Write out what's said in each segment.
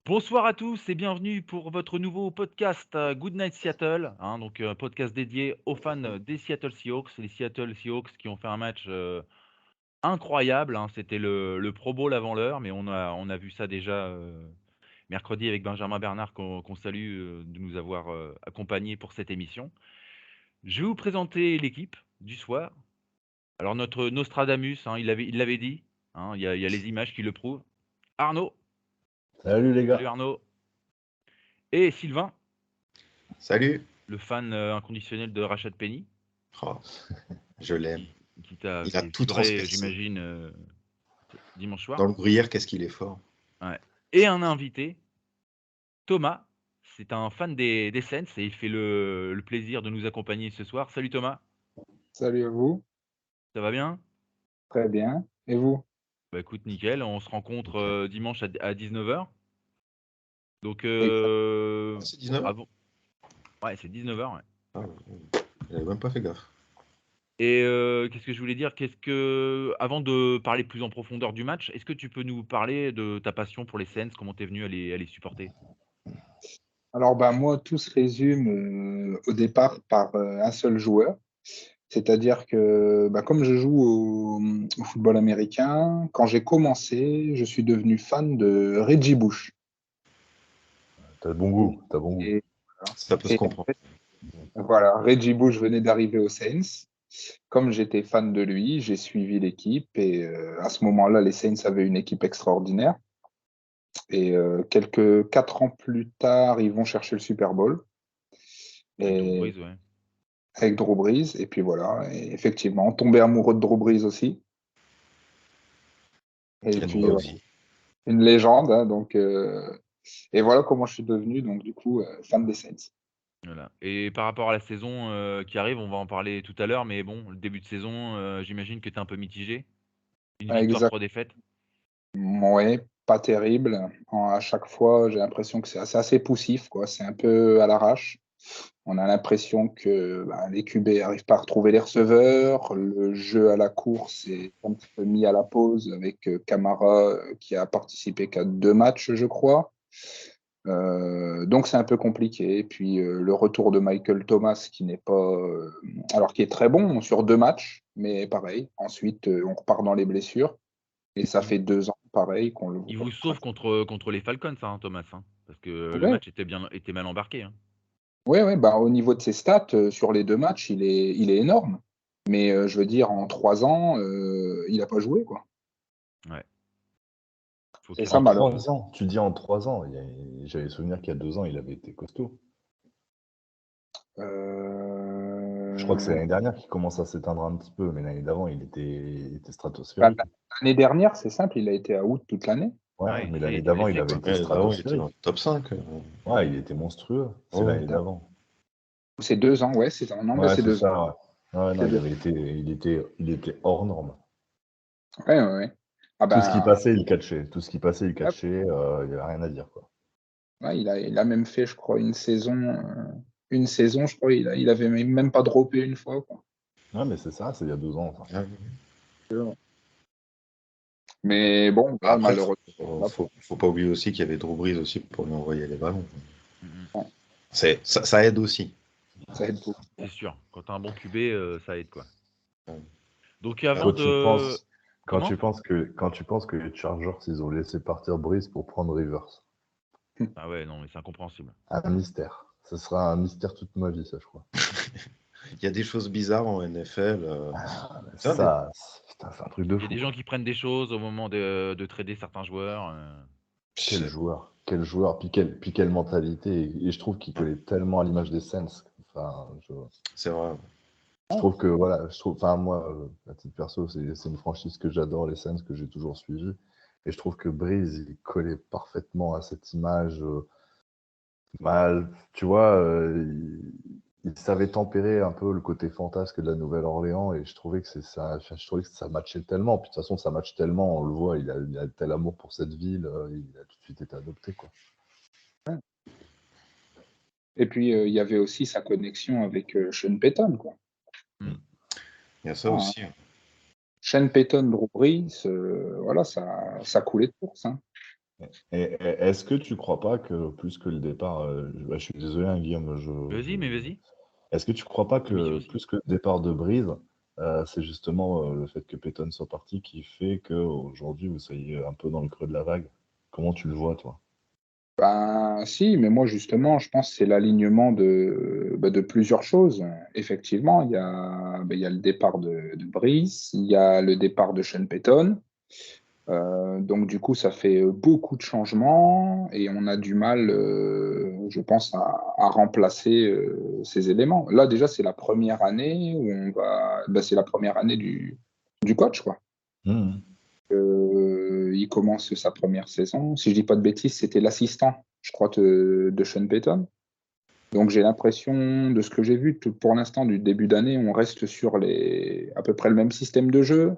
Bonsoir à tous et bienvenue pour votre nouveau podcast Good Night Seattle, hein, donc podcast dédié aux fans des Seattle Seahawks, les Seattle Seahawks qui ont fait un match incroyable, hein. C'était le Pro Bowl avant l'heure, mais on a vu ça déjà mercredi avec Benjamin Bernard qu'on salue de nous avoir accompagnés pour cette émission. Je vais vous présenter l'équipe du soir. Alors notre Nostradamus, hein, il l'avait dit, hein, il y a les images qui le prouvent. Arnaud, Salut les salut gars. Arnaud, et Sylvain, Salut. le fan inconditionnel de Rashad Penny, Oh, je l'aime. qui t'a Il a fait tout vibrer, transpercé. j'imagine, dimanche soir. Dans le gruyère, qu'est-ce qu'il est fort. Ouais. Et un invité, Thomas. C'est un fan des Saints et il fait le plaisir de nous accompagner ce soir. Salut Thomas, Salut à vous, ça va bien? très bien. Et vous? Bah écoute, nickel, on se rencontre dimanche à 19h. Donc, C'est 19h. avant... Ouais, c'est 19h. Ouais. Ah, j'avais même pas fait gaffe. Et qu'est-ce que je voulais dire? Avant de parler plus en profondeur du match, est-ce que tu peux nous parler de ta passion pour les Saints? Comment t'es venu à les supporter? Alors, moi, tout se résume au départ par un seul joueur. C'est-à-dire que, comme je joue au football américain, quand j'ai commencé, je suis devenu fan de Reggie Bush. T'as bon goût, t'as bon goût. Et, Ça peut se et comprendre. voilà, Reggie Bush venait d'arriver aux Saints. Comme j'étais fan de lui, j'ai suivi l'équipe et à ce moment-là, les Saints avaient une équipe extraordinaire. Et quelques 4 ans plus tard, ils vont chercher le Super Bowl. Avec Drew Et Brees, ouais. avec Drew Brees. Et puis voilà, et effectivement, tombé amoureux de Drew Brees aussi. Et puis Moi aussi. une légende, hein, donc et voilà comment je suis devenu donc du coup fan des Saints. Voilà. Et par rapport à la saison qui arrive, on va en parler tout à l'heure, mais bon, le début de saison, j'imagine que tu es un peu mitigé. Une victoire, Exact. 3 défaites. Ouais, pas terrible. À chaque fois, j'ai l'impression que c'est assez poussif, quoi. C'est un peu à l'arrache. On a l'impression que les QB n'arrivent pas à retrouver les receveurs. Le jeu à la course est un petit peu mis à la pause avec Camara qui a participé qu'à 2 matchs, je crois. Donc c'est un peu compliqué. Et puis le retour de Michael Thomas qui n'est pas, alors qui est très bon sur 2 matchs, mais pareil. Ensuite, on repart dans les blessures. Et ça fait 2 ans, pareil, qu'on le Il voit. vous sauve contre les Falcons, hein, Thomas, hein, parce que le Ouais, match était mal embarqué. Hein. ouais, au niveau de ses stats, sur les 2 matchs, il est énorme. Mais je veux dire, en 3 ans, il n'a pas joué, quoi. Ouais. Faut C'est qu'il ça, En rentre. malheureux. 3 ans, tu dis en 3 ans. J'avais souvenir qu'il y a 2 ans, il avait été costaud. Je crois que c'est l'année dernière qu'il commence à s'éteindre un petit peu, mais l'année d'avant, il était stratosphérique. L'année dernière, c'est simple, il a été à out toute l'année. Ouais, Ouais, mais ça y est, l'année était d'avant, il blessé, avait quoi. été Avant, il était dans stratosphérique. le top 5. Ouais, il était monstrueux. C'est Ouais. l'année d'avant. C'est 2 ans, ouais, c'est un an, Ouais, c'est c'est 2 ans. ça. Ouais, non, C'est il était hors norme. Ouais, ouais, ouais. Ah Tout ce qui passait, il catchait. Tout ce qui passait, il catchait. Il n'y avait rien à dire, quoi. ouais, il a même fait, je crois, une saison, je crois, il avait même pas droppé une fois, quoi. Ouais, mais c'est ça, c'est il y a 2 ans. Ça. Mais bon, ouais, Après, malheureusement. faut pas oublier aussi qu'il y avait Drew Brees aussi pour lui envoyer les ballons. Mhm. Ça aide aussi. Ça aide beaucoup. C'est sûr. Quand t'as un bon QB, ça aide, quoi. Ouais. Donc avant de... Quand Comment? tu penses que les Chargers, ils ont laissé partir Breeze pour prendre Rivers. Ah ouais, non, mais c'est incompréhensible. Un mystère. Ce sera un mystère toute ma vie, ça, je crois. Il y a des choses bizarres en NFL. Ça, putain, c'est un truc de Il y a fou. des gens qui prennent des choses au moment de trader certains joueurs. Quel joueur, puis quelle mentalité. Et je trouve qu'il collait tellement à l'image des Saints. Enfin, C'est vrai. je trouve que, voilà, enfin, moi, à titre perso, c'est une franchise que j'adore, les Saints, que j'ai toujours suivi. Et je trouve que Breeze, il collait parfaitement à cette image. Tu vois, il savait tempérer un peu le côté fantasque de la Nouvelle-Orléans et je trouvais que ça matchait tellement. Puis de toute façon, ça matche tellement, on le voit, il a tel amour pour cette ville, il a tout de suite été adopté, quoi. Et puis, il y avait aussi sa connexion avec Sean Payton, quoi. Il y a ça Ah, aussi. Sean Payton, Drew Brees, voilà, ça coulait de course. Hein. Est-ce que tu crois pas que plus que le départ, je suis désolé, hein, Guillaume, Vas-y, mais vas-y. est-ce que tu crois pas C'est midi que aussi. plus que le départ de Breeze, c'est justement le fait que Peyton soit parti qui fait qu'aujourd'hui vous soyez un peu dans le creux de la vague? Comment tu le vois, toi? Ben, si, mais moi, justement, je pense que c'est l'alignement de plusieurs choses. Effectivement, il y a le départ de Brees, il y a le départ de Sean Payton. Donc, du coup, ça fait beaucoup de changements et on a du mal, je pense, à remplacer ces éléments. Là, déjà, c'est la première année où c'est la première année du coach, quoi. Mmh. Il commence sa première saison. Si je dis pas de bêtises, c'était l'assistant, je crois, de Sean Payton. Donc j'ai l'impression, de ce que j'ai vu pour l'instant du début d'année, on reste sur à peu près le même système de jeu.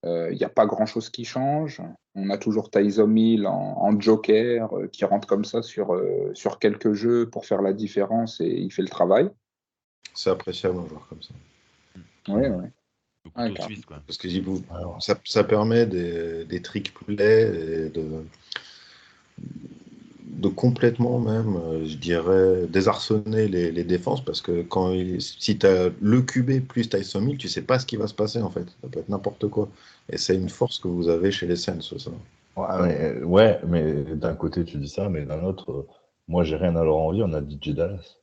Il n'y a pas grand-chose qui change. On a toujours Tyson Hill en joker qui rentre comme ça sur quelques jeux pour faire la différence et il fait le travail. C'est appréciable un joueur comme ça. Oui, oui. Le Ouais, couteau carrément. suisse, quoi. Parce que Alors, ça permet des trick plays et de complètement même, je dirais, désarçonner les défenses parce que si tu as le QB plus Tyson Hill, tu sais pas ce qui va se passer en fait. Ça peut être n'importe quoi. Et c'est une force que vous avez chez les Saints, ça. ouais, mais d'un côté tu dis ça, mais d'un autre, moi j'ai rien à leur envier, on a DJ Dallas.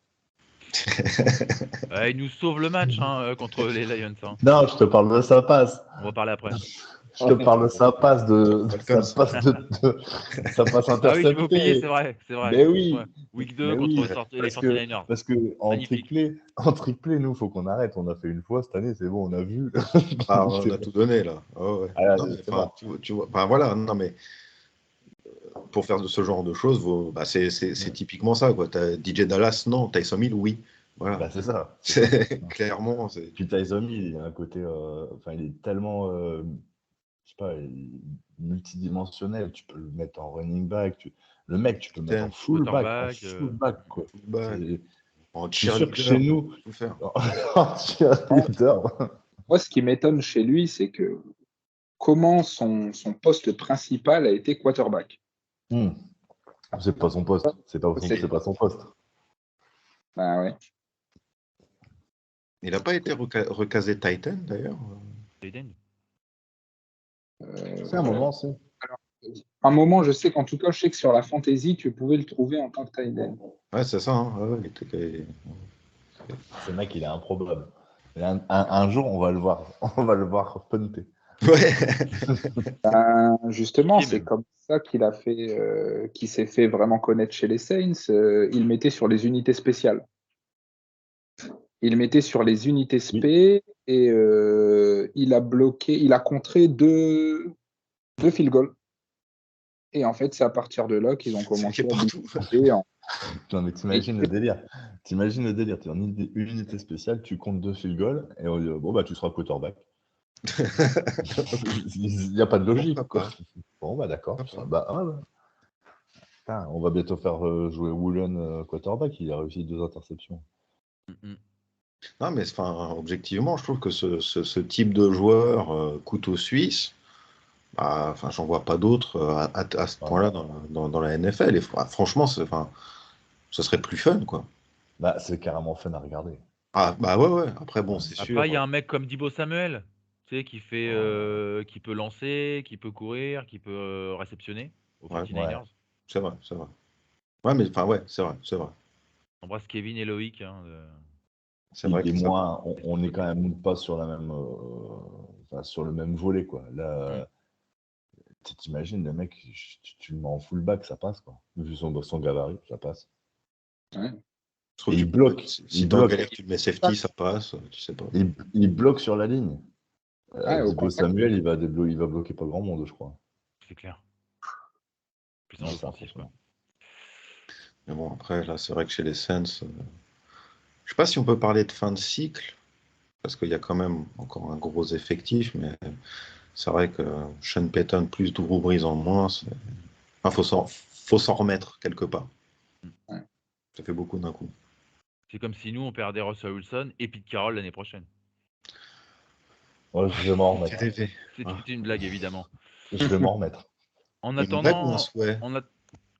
Ouais, il nous sauve le match contre les Lions. Non, je te parle de sa passe. On va parler après. Je te parle de sa passe sa passe Ah oui, j'avais oublié, c'est interceptée. vrai, c'est vrai. Mais Excuse-moi. oui, Week mais 2 contre oui, les parce que 49ers. parce que Magnifique. en triplé, nous, faut qu'on arrête. On a fait une fois cette année, c'est bon, on a vu. Ah, on a tout donné là. Oh, ouais. Ah, Non, mais c'est enfin, bon. tu vois, enfin, voilà, non, mais pour faire de ce genre de choses, c'est typiquement ça, quoi. T'as DJ Dallas, non. Tyson Hill, oui. Voilà. Bah, c'est ça, c'est ça. Clairement, c'est. Puis Tyson Hill, il a un côté, enfin, il est tellement, je sais pas, multidimensionnel. Tu peux le mettre en running back, le mec, tu peux le mettre en Quarterback. fullback, quoi. Fullback, Je en suis sûr que chez cheerleader, nous, tout faire. en cheerleader, Moi, ce qui m'étonne chez lui, c'est que comment son poste principal a été quarterback. c'est pas son poste. C'est C'est pas son poste. Ben ouais. Il n'a pas été recasé Titan d'ailleurs. Aiden. C'est un moment, c'est. Un moment, je sais qu'en tout cas, je sais que sur la fantasy, tu pouvais le trouver en tant que tight end. Ouais, c'est ça. Hein. Ouais, Ce mec, il est improbable. Et un jour, on va le voir. On va le voir punter. Ouais. Justement, Piqué, c'est même. comme ça qu'il s'est fait vraiment connaître chez les Saints. Il mettait sur les unités spéciales. Il mettait sur les unités Oui. spé et il a contré deux field goals. Et en fait, c'est à partir de là qu'ils ont commencé C'est à partout. discuter. Non, mais t'imagines le délire. T'imagines le délire. Tu es en unité spéciale, tu comptes 2 field goals et on dit bon, bah, tu seras quarterback. Il n'y a pas de logique, Pourquoi quoi. pas. Bon, bah, d'accord. Pourquoi Bah, ouais. Putain, on va bientôt faire jouer Woolen quarterback. Il a réussi 2 interceptions. Non, mais enfin, objectivement, je trouve que ce type de joueur couteau suisse, bah, enfin, j'en vois pas d'autres à ce point-là dans la NFL. Et franchement, enfin, ce serait plus fun, quoi. Bah, c'est carrément fun à regarder. Ah, bah ouais. Après, bon, c'est Après, il y a sûr. un mec comme Dibo Samuel, tu sais, qui peut lancer, qui peut courir, qui peut réceptionner aux Ouais, 49ers. c'est vrai. Ouais, mais enfin, ouais, c'est vrai. On embrasse Kevin et Loïc. C'est vrai Et que ça. moi, on est quand même pas sur la même, enfin, sur le même volet, quoi. Là, t'imagines, le mec, tu le mets en fullback, ça passe, quoi. Vu son gabarit, ça passe. Ouais. Je trouve Et que il bloque. si Il t'es en bloque. galère, tu le mets safety, ça passe, tu sais pas. Il bloque sur la ligne. Ouais, au Dibo contact. Samuel, il va bloquer pas grand monde, je crois. C'est clair. Plus en Non, c'est offensif, quoi. impressionnant. Mais bon, après, là, c'est vrai que chez les Saints, je sais pas si on peut parler de fin de cycle, parce qu'il y a quand même encore un gros effectif, mais c'est vrai que Sean Payton plus Drew Brees en moins, enfin, faut s'en remettre quelque part. Ouais. Ça fait beaucoup d'un coup. C'est comme si nous, on perdait Russell Wilson et Pete Carroll l'année prochaine. Ouais, je vais m'en remettre. Rêver. C'était une blague, évidemment. Je vais m'en remettre. En Une blague ou un attendant, souhait?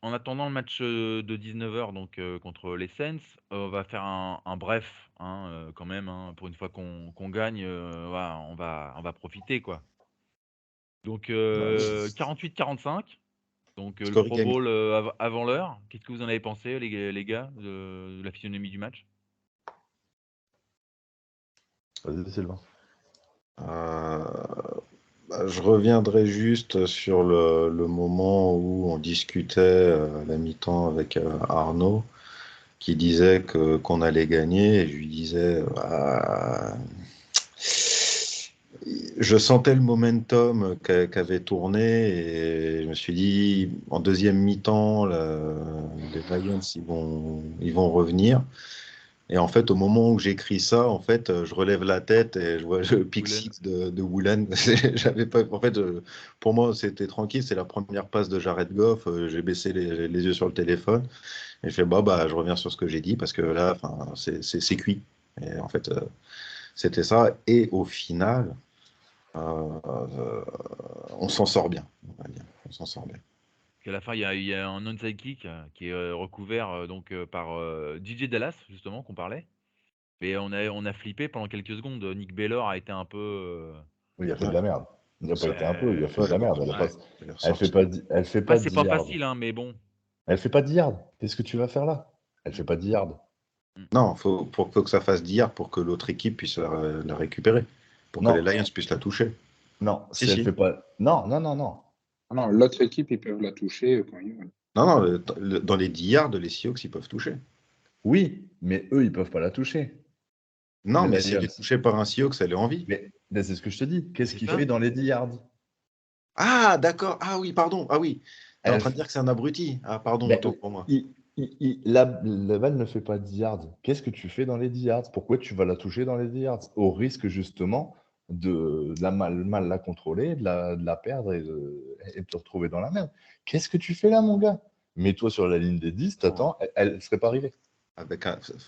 en attendant le match de 19h donc contre les Saints, on va faire un bref, hein, quand même, hein, pour une fois qu'on gagne, voilà, on va profiter quoi. Donc Ouais. 48-45, donc le Score Pro game. Bowl avant l'heure. Qu'est-ce que vous en avez pensé, les gars, de la physionomie du match? Vas-y, Sylvain. Euh, je reviendrai juste sur le moment où on discutait à la mi-temps avec Arnaud, qui disait qu'on allait gagner, et je lui disais, je sentais le momentum qu'avait tourné, et je me suis dit, en deuxième mi-temps, les Lions, ils vont revenir. Et en fait, au moment où j'écris ça, en fait, je relève la tête et je vois le pick Woolen. six de Woolen. J'avais pas, en fait, pour moi, c'était tranquille. C'est la première passe de Jared Goff. J'ai baissé les yeux sur le téléphone et je fais bah, je reviens sur ce que j'ai dit parce que là, enfin, c'est cuit. Et en fait, c'était ça. Et au final, euh, on s'en sort bien. On va dire. On s'en sort bien. Qu'à la fin, il y a un onside kick qui est recouvert donc par DJ Dallas, justement, qu'on parlait. Mais on a flippé pendant quelques secondes. Nick Baylor a été un peu. Oui, il a fait de Ouais, la merde. Il n'a pas été un peu, il a fait ouais, de la merde. Elle, a Ouais. pas, il est elle fait ressorti. pas, elle fait Après, pas c'est 10 pas yards. facile, hein, mais bon. Elle fait pas 10 yards. Qu'est-ce que tu vas faire là? Elle Mm, fait pas 10 yards. mm. Non, faut que ça fasse d'hier pour que l'autre équipe puisse la récupérer, pour que les Non, Lions puissent la toucher. non, Si, si elle si. fait pas. Non, non, non, non. Ah non, l'autre équipe, ils peuvent la toucher quand ils veulent. Non, non, dans les 10 yards, les Seahawks, ils peuvent toucher. Oui, mais eux, ils peuvent pas la toucher. Non, Les mais si elle Lions. est touchée par un Seahawks, elle est en vie. Mais c'est ce que je te dis. Mais Qu'est-ce c'est qu'il ça. fait dans les 10 yards? Ah, d'accord. Ah oui, pardon. Ah oui. T'es en Elle train de f- dire que c'est un abruti. Ah, pardon, Mais autant pour moi. la balle ne fait pas 10 yards. Qu'est-ce que tu fais dans les 10 yards? Pourquoi tu vas la toucher dans les 10 yards? Au risque justement de la mal la contrôler, de la perdre et de te retrouver dans la merde. Qu'est-ce que tu fais là, mon gars? Mets-toi sur la ligne des 10, Bon, t'attends, elle ne serait pas arrivée.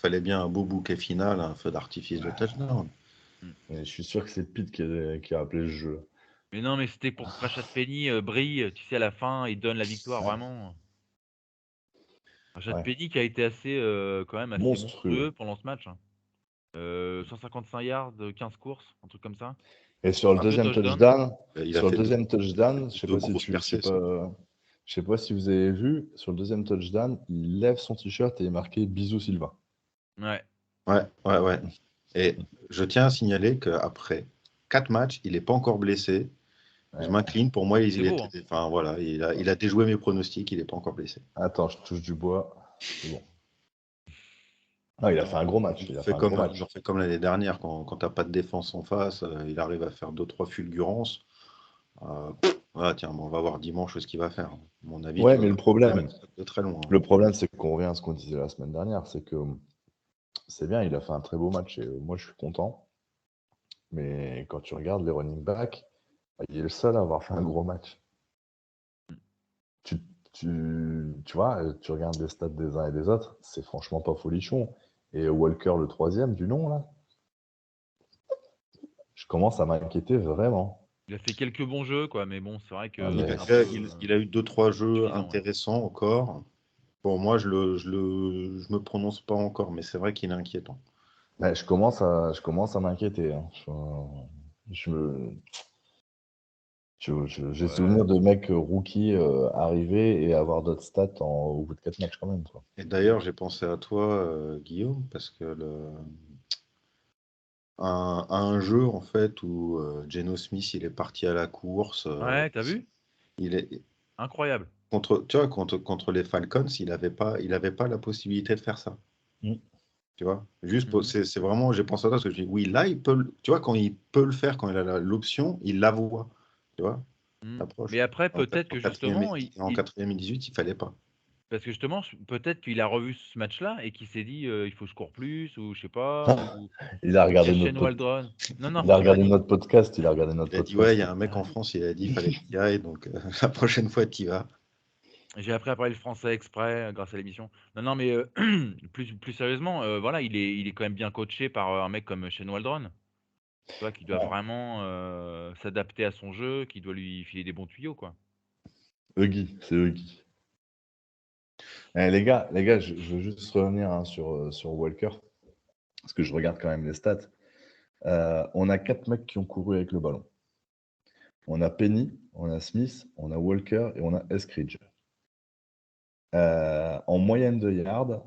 fallait bien un beau bouquet final, un feu d'artifice de touchdown. Mm. Et je suis sûr que c'est Pete qui a appelé le jeu. Mais non, mais c'était pour que Rashad Penny brille, tu sais, à la fin, il donne la victoire, Ouais. vraiment. Rashad Ouais. Penny qui a été assez, quand même, assez Monstrueux. monstrueux pendant ce match, hein. 155 yards, 15 courses, un truc comme ça. Et sur le Ah, Deux deuxième touchdowns. touchdown, il a sur le fait deuxième touchdown, je sais deux pas si grosses tu, percées. je sais pas si vous avez vu, sur le deuxième touchdown, il lève son t-shirt et il est marqué Bisous Sylvain. Ouais. Ouais, ouais, ouais. Et je tiens à signaler qu'après 4 matchs, il n'est pas encore blessé. Je Ouais. m'incline. Pour moi, C'est beau, hein. enfin, voilà, il a déjoué mes pronostics. Il n'est pas encore blessé. Attends, je touche du bois. C'est bon. Non, il a fait un gros match. Il a fait un gros J'en match. fais comme l'année dernière, quand tu n'as pas de défense en face, il arrive à faire 2-3 fulgurances. Voilà, tiens, on va voir dimanche ce qu'il va faire. À mon avis, Ouais, mais le tu vas problème, mettre ça de très loin. c'est qu'on revient à ce qu'on disait la semaine dernière, c'est que c'est bien, il a fait un très beau match et moi je suis content. Mais quand tu regardes les running backs, bah, il est le seul à avoir fait un gros match. Tu, tu vois, tu regardes les stats des uns et des autres, c'est franchement pas folichon. Et Walker, le troisième du nom, là, je commence à m'inquiéter vraiment. Il a fait quelques bons jeux, quoi, mais bon, c'est vrai Ah, que mais c'est un Il a, peu il- il a eu 2-3 jeux insuffisant, ouais. intéressants encore. Pour moi, je me prononce pas encore, mais c'est vrai qu'il est inquiétant. ouais, je commence à m'inquiéter, hein. Je me, j'ai Ouais. souvenir de mecs rookies arriver et avoir d'autres stats au bout de 4 matchs quand même, quoi. Et d'ailleurs, j'ai pensé à toi, Guillaume, parce que un jeu en fait où Geno Smith il est parti à la course, Ouais, t'as vu? il est Incroyable. tu vois, contre les Falcons, il avait pas la possibilité de faire ça. Mm. Tu vois, juste Mhm. c'est vraiment, j'ai pensé à ça parce que je dis oui, là il peut, tu vois, quand il peut le faire, quand il a l'option, il la voit. Tu vois, Mhm. Mais l'approche. après, En, peut-être en que quatrième justement, et, en quatrième et 18, il fallait pas. parce que justement, peut-être qu'il a revu ce match-là et qu'il s'est dit, il faut que je cours plus, ou je sais pas, Ah, ou qu'il y a Shane Waldron. Non, non, Il a tu vois. regardé notre podcast. Il a regardé notre Il a dit ouais, il y podcast. a un mec en France, il a dit il fallait que tu y ailles, donc la prochaine fois tu y vas. J'ai appris à parler le français exprès grâce à l'émission. Non, non, mais plus sérieusement, voilà, il est quand même bien coaché par un mec comme Shane Waldron. Tu vois, qui doit vraiment s'adapter à son jeu, qui doit lui filer des bons tuyaux, quoi. C'est Huggy. Les gars, je veux juste revenir sur Walker, parce que je regarde quand même les stats. On a 4 mecs qui ont couru avec le ballon. On a Penny, on a Smith, on a Walker et on a Eskridge. En moyenne de yards,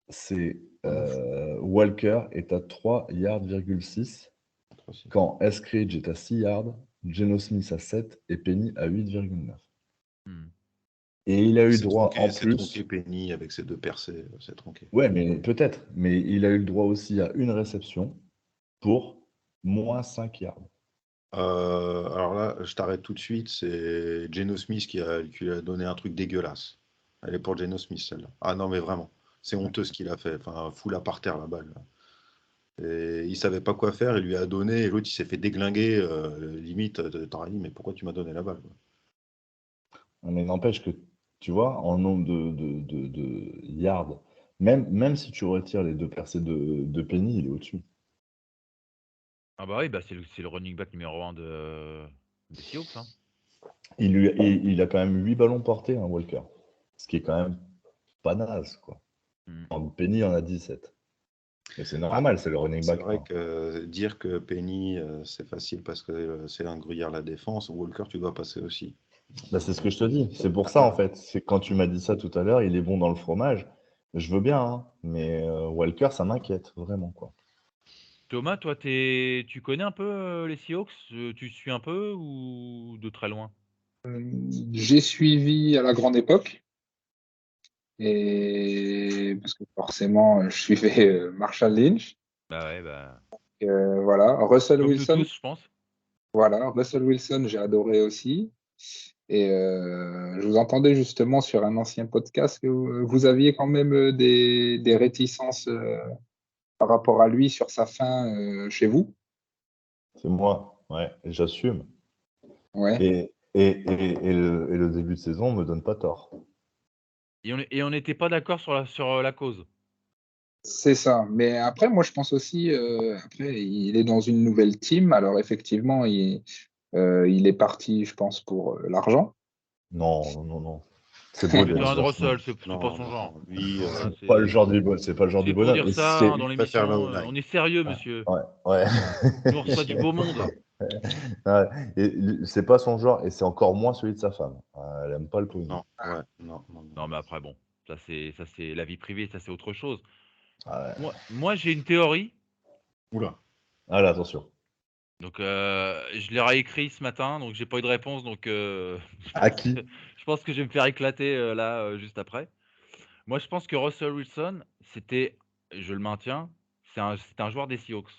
c'est Walker est à 3 yards,6, quand Eskridge est à 6 yards, Geno Smith à 7 et Penny à 8,9. Et il a eu droit en C'est plus. tronqué Penny avec ses 2 percées, c'est tronqué. Ouais, mais peut-être. Mais il a eu le droit aussi à une réception pour moins 5 yards. Alors là, je t'arrête tout de suite. C'est Geno Smith qui a donné un truc dégueulasse. Elle est pour Geno Smith, celle-là. Ah non, mais vraiment. C'est honteux ce qu'il a fait. Enfin, fout-la par terre, la balle. Et il savait pas quoi faire. Il lui a donné. Et l'autre, il s'est fait déglinguer. Limite, t'aurais dit, mais pourquoi tu m'as donné la balle, quoi. Mais n'empêche que, tu vois, en nombre de yards, même si tu retires les 2 percées de Penny, il est au-dessus. Ah bah oui, bah c'est le running back numéro 1 des Seahawks. Hein. Il a quand même 8 ballons portés, hein, Walker. Ce qui est quand même pas naze, quoi. Penny en a 17. Mais c'est normal, c'est le running back. C'est vrai que dire que Penny, c'est facile parce que c'est un gruyère la défense. Walker, tu dois passer aussi. Bah, c'est ce que je te dis. C'est pour ça, en fait. C'est quand tu m'as dit ça tout à l'heure, il est bon dans le fromage. Je veux bien, hein, mais Walker, ça m'inquiète, vraiment, quoi. Thomas, toi, tu connais un peu les Seahawks? Tu suis un peu ou de très loin? J'ai suivi à la grande époque. Et parce que forcément, je suivais Marshall Lynch. Bah ouais, bah. Voilà. Russell Comme nous Wilson. tous, je pense. Voilà. Russell Wilson, j'ai adoré aussi. Et je vous entendais justement sur un ancien podcast que vous aviez quand même des réticences par rapport à lui sur sa fin chez vous. C'est moi, ouais, et j'assume. Ouais. Et le début de saison me donne pas tort. Et on n'était pas d'accord sur la cause. C'est ça. Mais après, moi, je pense aussi, après, il est dans une nouvelle team. Alors, effectivement, il est parti, je pense, pour l'argent. Non. C'est beau C'est d'être un sur Russell, ça. c'est pas son genre. Lui, Voilà, C'est pas le genre du bonhomme. C'est pas le genre c'est du pour bonhomme. dire Et ça c'est hein, dans il préfère l'émission. la O-line. On est sérieux, monsieur. ouais. Nous, on reçoit du beau monde. Ouais. Et c'est pas son genre, et c'est encore moins celui de sa femme. Elle aime pas le pognon. Non, ouais, non. Non, mais après, bon, ça c'est la vie privée, ça c'est autre chose. Ah ouais. Moi j'ai une théorie. Oula. Ah là, attention. Donc, je l'ai réécrit ce matin, donc j'ai pas eu de réponse. Donc, À qui? je pense que je vais me faire éclater là juste après. Moi, je pense que Russell Wilson, je le maintiens, c'était un joueur des Seahawks.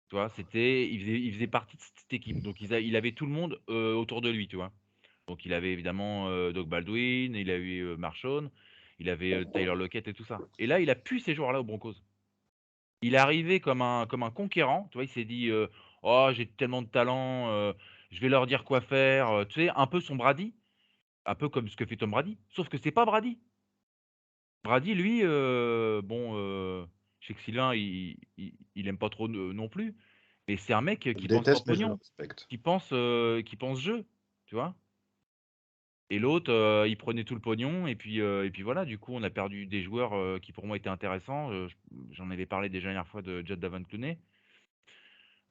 Tu vois, il faisait partie de cette équipe. Donc, il avait tout le monde autour de lui, tu vois. Donc, il avait évidemment Doug Baldwin, il a eu Marshawn, il avait Tyler Lockett et tout ça. Et là, il a pu ces joueurs-là aux Broncos. Il est arrivé comme un conquérant, tu vois, il s'est dit oh, j'ai tellement de talent, je vais leur dire quoi faire, tu sais, un peu son Brady, un peu comme ce que fait Tom Brady, sauf que c'est pas Brady. Brady, lui, bon, je sais que Sylvain, il aime pas trop non plus, mais c'est un mec Je qui le pense pas au déteste, mais je le pognon, respecte. qui pense jeu, tu vois. Et l'autre, il prenait tout le pognon et puis voilà, du coup, on a perdu des joueurs qui pour moi étaient intéressants. J'en avais parlé déjà la dernière fois de Jed Davant-Clooney.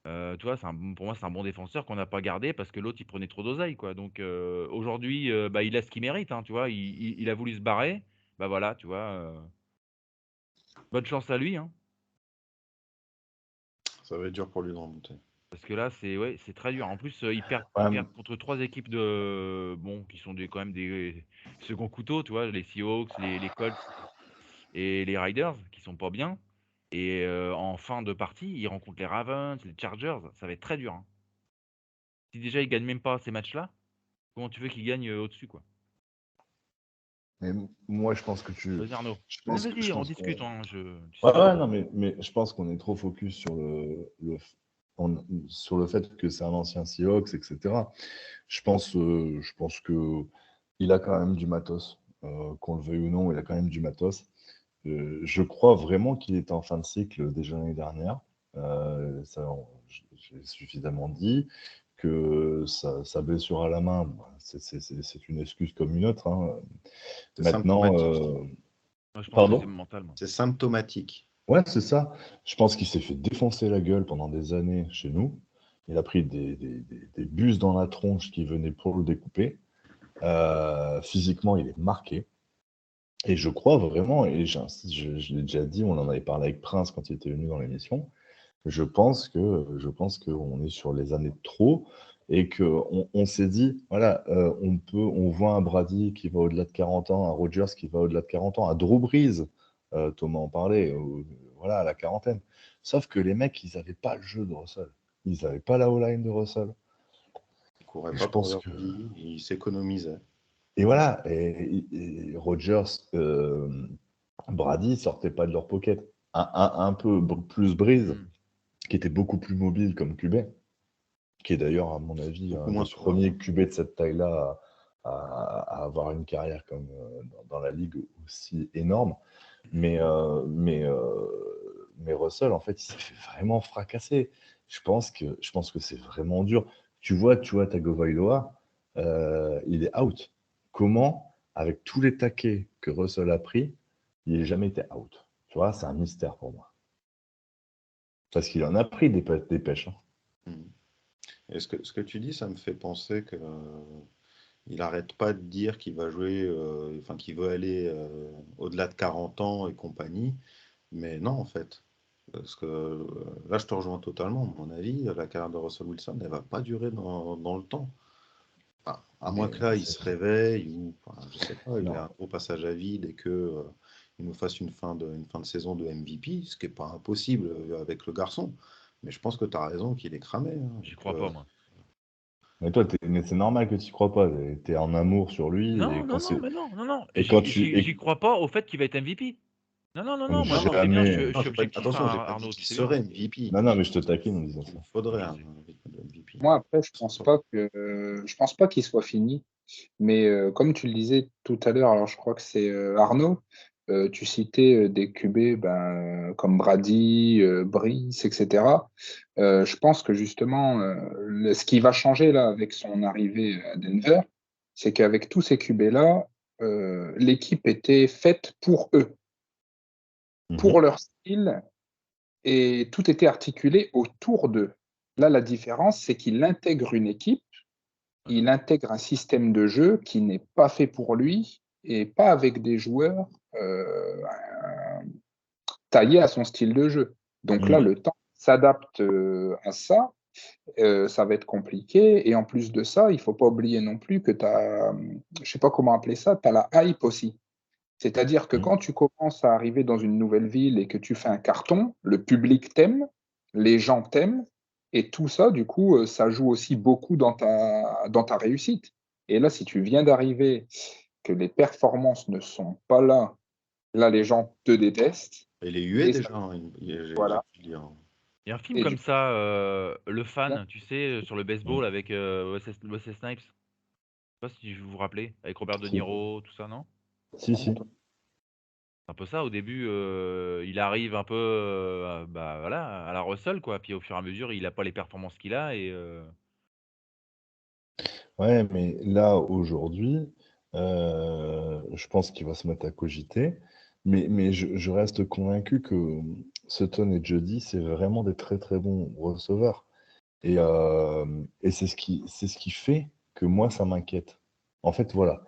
Tu vois, pour moi, c'est un bon défenseur qu'on n'a pas gardé parce que l'autre, il prenait trop d'oseille, quoi. Donc aujourd'hui, bah, il a ce qu'il mérite, hein, tu vois. Il a voulu se barrer. Bah voilà, tu vois. Bonne chance à lui, hein. Ça va être dur pour lui de remonter. Parce que là, c'est très dur. En plus, il perd contre 3 équipes qui sont quand même des seconds couteaux, tu vois, les Seahawks, les Colts et les Riders, qui sont pas bien. Et en fin de partie, il rencontre les Ravens, les Chargers. Ça va être très dur, hein. Si déjà il gagne même pas ces matchs-là, comment tu veux qu'il gagne au-dessus, quoi? Mais moi, je pense que tu. Vas-y, Arnaud. Je Mais pense, vas-y, je on pense discute, qu'on. hein, tu sais. Ouais, non, mais je pense qu'on est trop focus sur le fait que c'est un ancien Seahawks, etc. Je pense que il a quand même du matos. Qu'on le veuille ou non, il a quand même du matos. Je crois vraiment qu'il était en fin de cycle déjà l'année dernière. Ça, j'ai suffisamment dit que sa blessure à la main, c'est une excuse comme une autre, hein. C'est Maintenant, symptomatique. Moi, je pense que c'est pardon? mental, moi. C'est symptomatique. Ouais, c'est ça. Je pense qu'il s'est fait défoncer la gueule pendant des années chez nous. Il a pris des bus dans la tronche qui venaient pour le découper. Physiquement, il est marqué. Et je crois vraiment, et j'insiste, je l'ai déjà dit, on en avait parlé avec Prince quand il était venu dans l'émission, je pense qu'on est sur les années de trop et qu'on s'est dit, voilà, on voit un Brady qui va au-delà de 40 ans, un Rodgers qui va au-delà de 40 ans, un Drew Brees, Thomas en parlait, voilà, à la quarantaine. Sauf que les mecs, ils n'avaient pas le jeu de Russell. Ils n'avaient pas la O-line de Russell. Il courait Et pas je pour pense leur que... vie, il s'économisait. Et voilà, et Rodgers, Brady sortaient pas de leur pocket. Un peu plus Brees, Mm. qui était beaucoup plus mobile comme QB, qui est d'ailleurs, à mon avis, Beaucoup un moins des souvent. premiers QB de cette taille-là à avoir une carrière comme dans la ligue aussi énorme. Mais Russell, en fait, il s'est fait vraiment fracasser. Je pense que c'est vraiment dur. Tu vois Tagovailoa, il est out. Comment, avec tous les taquets que Russell a pris, il n'a jamais été out? Tu vois, c'est un mystère pour moi. Parce qu'il en a pris des pêches. Hein. Mm. Et ce que tu dis, ça me fait penser que il n'arrête pas de dire qu'il va jouer, enfin qu'il veut aller au-delà de 40 ans et compagnie, mais non en fait. Parce que là, je te rejoins totalement. À mon avis, la carrière de Russell Wilson, elle va pas durer dans le temps. Enfin, à moins Mais que là, il se réveille ou, enfin, je sais pas, il a non. un gros passage à vide et que il nous fasse une fin de saison de MVP, ce qui n'est pas impossible avec le garçon. Mais je pense que tu as raison qu'il est cramé, hein, et J'y crois que pas, moi. Mais toi, mais c'est normal que tu n'y crois pas. Tu es en amour sur lui. Non, non, non, mais non, non, non. Et quand tu. J'y crois pas au fait qu'il va être MVP. Non, non, non, Mais non, moi non, je non, sais bien, jamais. je non, suis objectif, attention, j'ai hein, pas dit Arnaud, tu qu'il sais bien. serait MVP. Non, non, mais je te J'ai dit taquine en disant ça. qu'il faudrait Je un sais. rythme de MVP. Moi, après, je pense pas qu'il soit fini. Mais comme tu le disais tout à l'heure, alors je crois que c'est Arnaud, tu citais des QB comme Brady, Brees, etc. Je pense que justement, ce qui va changer là avec son arrivée à Denver, c'est qu'avec tous ces QB-là, l'équipe était faite pour eux, pour Mhm. leur style, et tout était articulé autour d'eux. Là, la différence, c'est qu'il intègre une équipe, Ouais. il intègre un système de jeu qui n'est pas fait pour lui et pas avec des joueurs taillés à son style de jeu. Donc là, Mhm. le temps s'adapte à ça. Ça va être compliqué. Et en plus de ça, il ne faut pas oublier non plus que tu as, je ne sais pas comment appeler ça, tu as la hype aussi. C'est-à-dire que Mhm. quand tu commences à arriver dans une nouvelle ville et que tu fais un carton, le public t'aime, les gens t'aiment, et tout ça, du coup, ça joue aussi beaucoup dans ta réussite. Et là, si tu viens d'arriver, que les performances ne sont pas là, là, les gens te détestent, Il est hué et ça, déjà, hein, j'ai voilà. pu le dire. Hein. Il y a un film Et comme du ça, Le coup, Fan, tu sais, sur le baseball Mhm. avec Wesley Snipes. Je sais pas si vous vous rappelez, avec Robert De Si, Niro, tout ça, non? si. Si. C'est un peu ça, au début, il arrive un peu bah, voilà, à la Russell, quoi. Puis au fur et à mesure, il n'a pas les performances qu'il a. Et, Ouais, mais là, aujourd'hui, je pense qu'il va se mettre à cogiter. Mais je reste convaincu que Sutton et Jody, c'est vraiment des très très bons receveurs. Et c'est ce qui fait que moi, ça m'inquiète. En fait, voilà.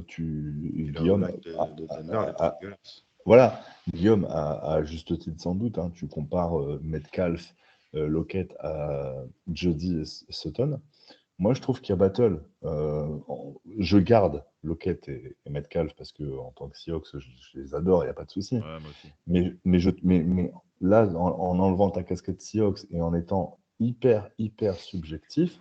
Puis la Guillaume, O-line de Denver, elle est pas dégueulasse. voilà, Guillaume, à juste titre sans doute, hein, tu compares Metcalf, Lockett à Jody et Sutton. Moi, je trouve qu'il y a battle. Je garde Lockett et Metcalf parce que en tant que Seahawks, je les adore, il n'y a pas de souci. ouais, moi aussi. Mais là, en enlevant ta casquette Seahawks et en étant hyper, hyper subjectif,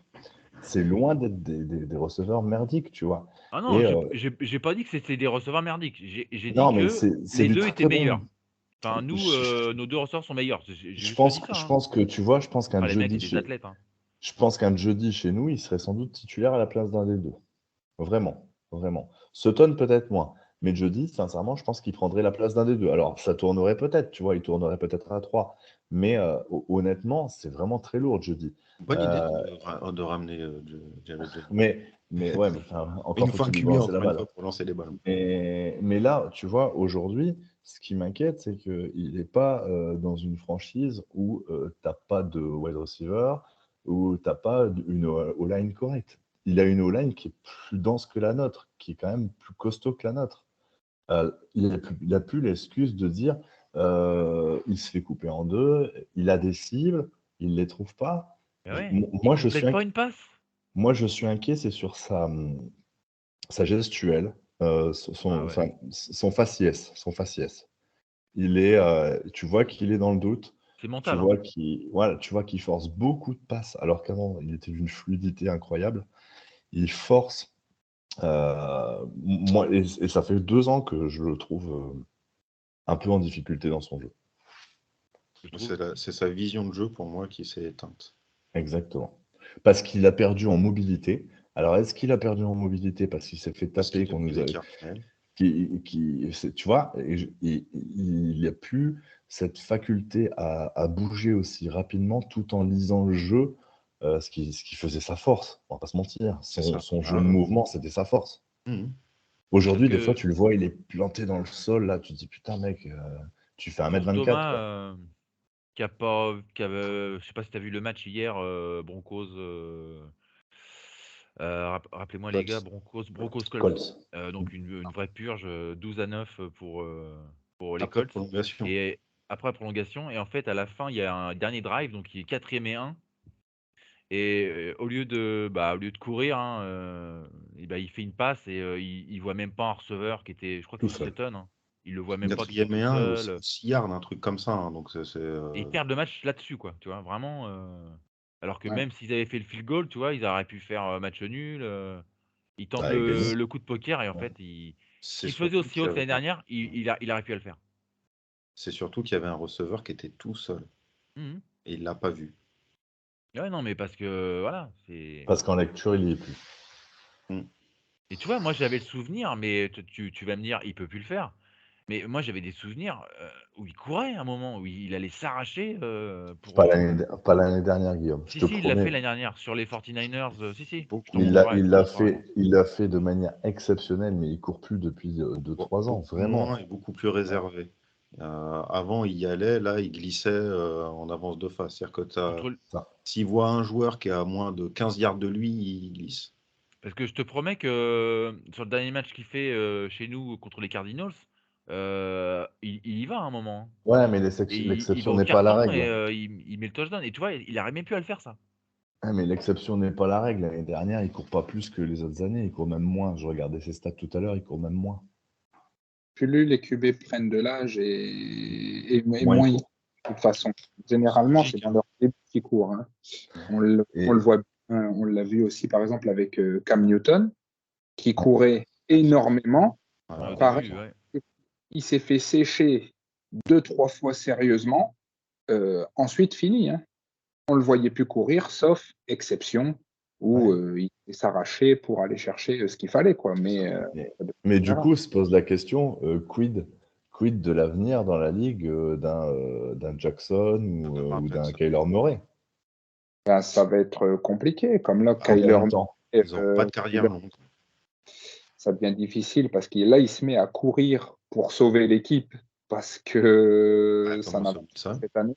c'est loin d'être des receveurs merdiques, tu vois. Ah non, Et j'ai pas dit que c'était des receveurs merdiques. J'ai dit non, mais que c'est les du deux très, étaient très bon. meilleurs. Enfin, nous, nos deux ressorts sont meilleurs. J'ai Je juste pense, dit ça, je hein. pense que, tu vois, je pense qu'un Enfin, les mecs jeudi étaient des chez, athlètes, hein. je pense qu'un jeudi chez nous, il serait sans doute titulaire à la place d'un des deux. Vraiment, vraiment. Sutton peut-être moins. Mais jeudi, sincèrement, je pense qu'il prendrait la place d'un des deux. Alors, ça tournerait peut-être, tu vois, il tournerait peut-être à 3. Mais honnêtement, c'est vraiment très lourd jeudi. Bonne idée Euh, de ramener Jared Jeudy. mais ouais, mais Il encore nous faut un faut-il lui QB balancer la encore une balle. fois pour lancer les ballons. Mais là, tu vois, aujourd'hui, ce qui m'inquiète, c'est qu'il n'est pas dans une franchise où tu n'as pas de wide receiver, où tu n'as pas une O-line correcte. Il a une O-line qui est plus dense que la nôtre, qui est quand même plus costaud que la nôtre. Il a plus l'excuse de dire il se fait couper en deux, il a des cibles, il ne les trouve pas. Mais ouais, il Moi, je suis complète pas une passe. moi, je suis inquiet, c'est sur sa gestuelle, Ah ouais. son faciès. Son faciès. Tu vois qu'il est dans le doute. C'est Tu mental, hein. vois tu vois qu'il force beaucoup de passes, alors qu'avant, il était d'une fluidité incroyable. Il force. Moi, et ça fait 2 ans que je le trouve un peu en difficulté dans son jeu. Je trouve. C'est sa vision de jeu pour moi qui s'est éteinte. Exactement. Parce qu'il a perdu en mobilité. Alors, est-ce qu'il a perdu en mobilité parce qu'il s'est fait Parce qu'il taper, a qu'on pris nous des a, cartels. tu vois, il n'y a plus cette faculté à bouger aussi rapidement tout en lisant le jeu, ce qui faisait sa force, on va pas se mentir. C'est ça. Son jeu de mouvement, c'était sa force. Mhm. Sauf Aujourd'hui, des fois, que tu le vois, il est planté dans le sol, là, tu te dis, putain, mec, tu fais pour 1m24, Thomas, quoi. je sais pas si tu as vu le match hier, Broncos. Rappelez-moi les gars, Colts. Broncos Colts. Colts. Donc une vraie purge, 12-9 pour les Après Colts. prolongation. Et après prolongation, et en fait à la fin il y a un dernier drive, donc il est 4e et 1. Et au lieu de courir, hein, et bah, il fait une passe et il voit même pas un receveur qui était, je crois que Tout c'est seul. Sutton, hein. Il le voit même pas tout 4e et 1 ou seul. 6 yards, un truc comme ça. Hein. Donc Et ils perdent le match là-dessus, quoi. Tu vois, vraiment. Alors que Ouais. même s'ils avaient fait le field goal, tu vois, ils auraient pu faire match nul. Ils tentent Ouais, gagné. le coup de poker et en Ouais. fait, ce c'est qu'ils faisaient aux surtout qu'il y Seahawks avait l'année dernière, il aurait pu le faire. c'est surtout qu'il y avait un receveur qui était tout seul Mhm. et il l'a pas vu. Ouais, non, mais parce que voilà, c'est. Parce qu'en lecture, il y est plus. Mm. Et tu vois, moi j'avais le souvenir, mais tu vas me dire, il peut plus le faire. Mais moi j'avais des souvenirs où il courait à un moment, où il allait s'arracher pour. Pas l'année dernière, Guillaume, je Si, te si, il l'a fait promets. l'année dernière sur les 49ers. Si, si, je te Beaucoup moins. montrerai. Je Il te l'a montrerai. fait de manière exceptionnelle, mais il court plus depuis 2-3 ans, Beaucoup vraiment. moins et beaucoup plus réservé. Avant, il y allait, là, il glissait en avance de face. C'est-à-dire que Contre... Ça. s'il voit un joueur qui est à moins de 15 yards de lui, il glisse. Parce que je te promets que sur le dernier match qu'il fait chez nous contre les Cardinals, il y va à un moment, hein. Ouais, mais Et il va l'exception au n'est pas la carton et règle. il met le touchdown. Et tu vois, il n'arrive même plus à le faire, ça. Ouais, mais l'exception n'est pas la règle. L'année dernière, il court pas plus que les autres années. Il court même moins. Je regardais ses stats tout à l'heure, il court même moins. Plus les QB prennent de l'âge et Moins il moins ils court. courent. De toute façon, C'est généralement, c'est logique, dans hein. leur début qu'ils courent, hein. On Et le voit bien, on l'a vu aussi par exemple avec Cam Newton, qui courait énormément. Ouais, au Voilà. Pareil, début, ouais. il s'est fait sécher 2-3 fois sérieusement, ensuite fini, hein. On le voyait plus courir, sauf exception, où ouais. il s'arrachait pour aller chercher ce qu'il fallait, quoi. Mais du coup, se pose la question, quid de l'avenir dans la ligue d'un Jackson De Mark ou d'un Jackson. Kyler Murray? Ben, ça va être compliqué. Comme là, Combien Kyler, de temps? Ils n'auront pas de carrière longue. ça devient difficile parce que là, il se met à courir pour sauver l'équipe parce que ça Thomas n'a pas Robinson. cette année.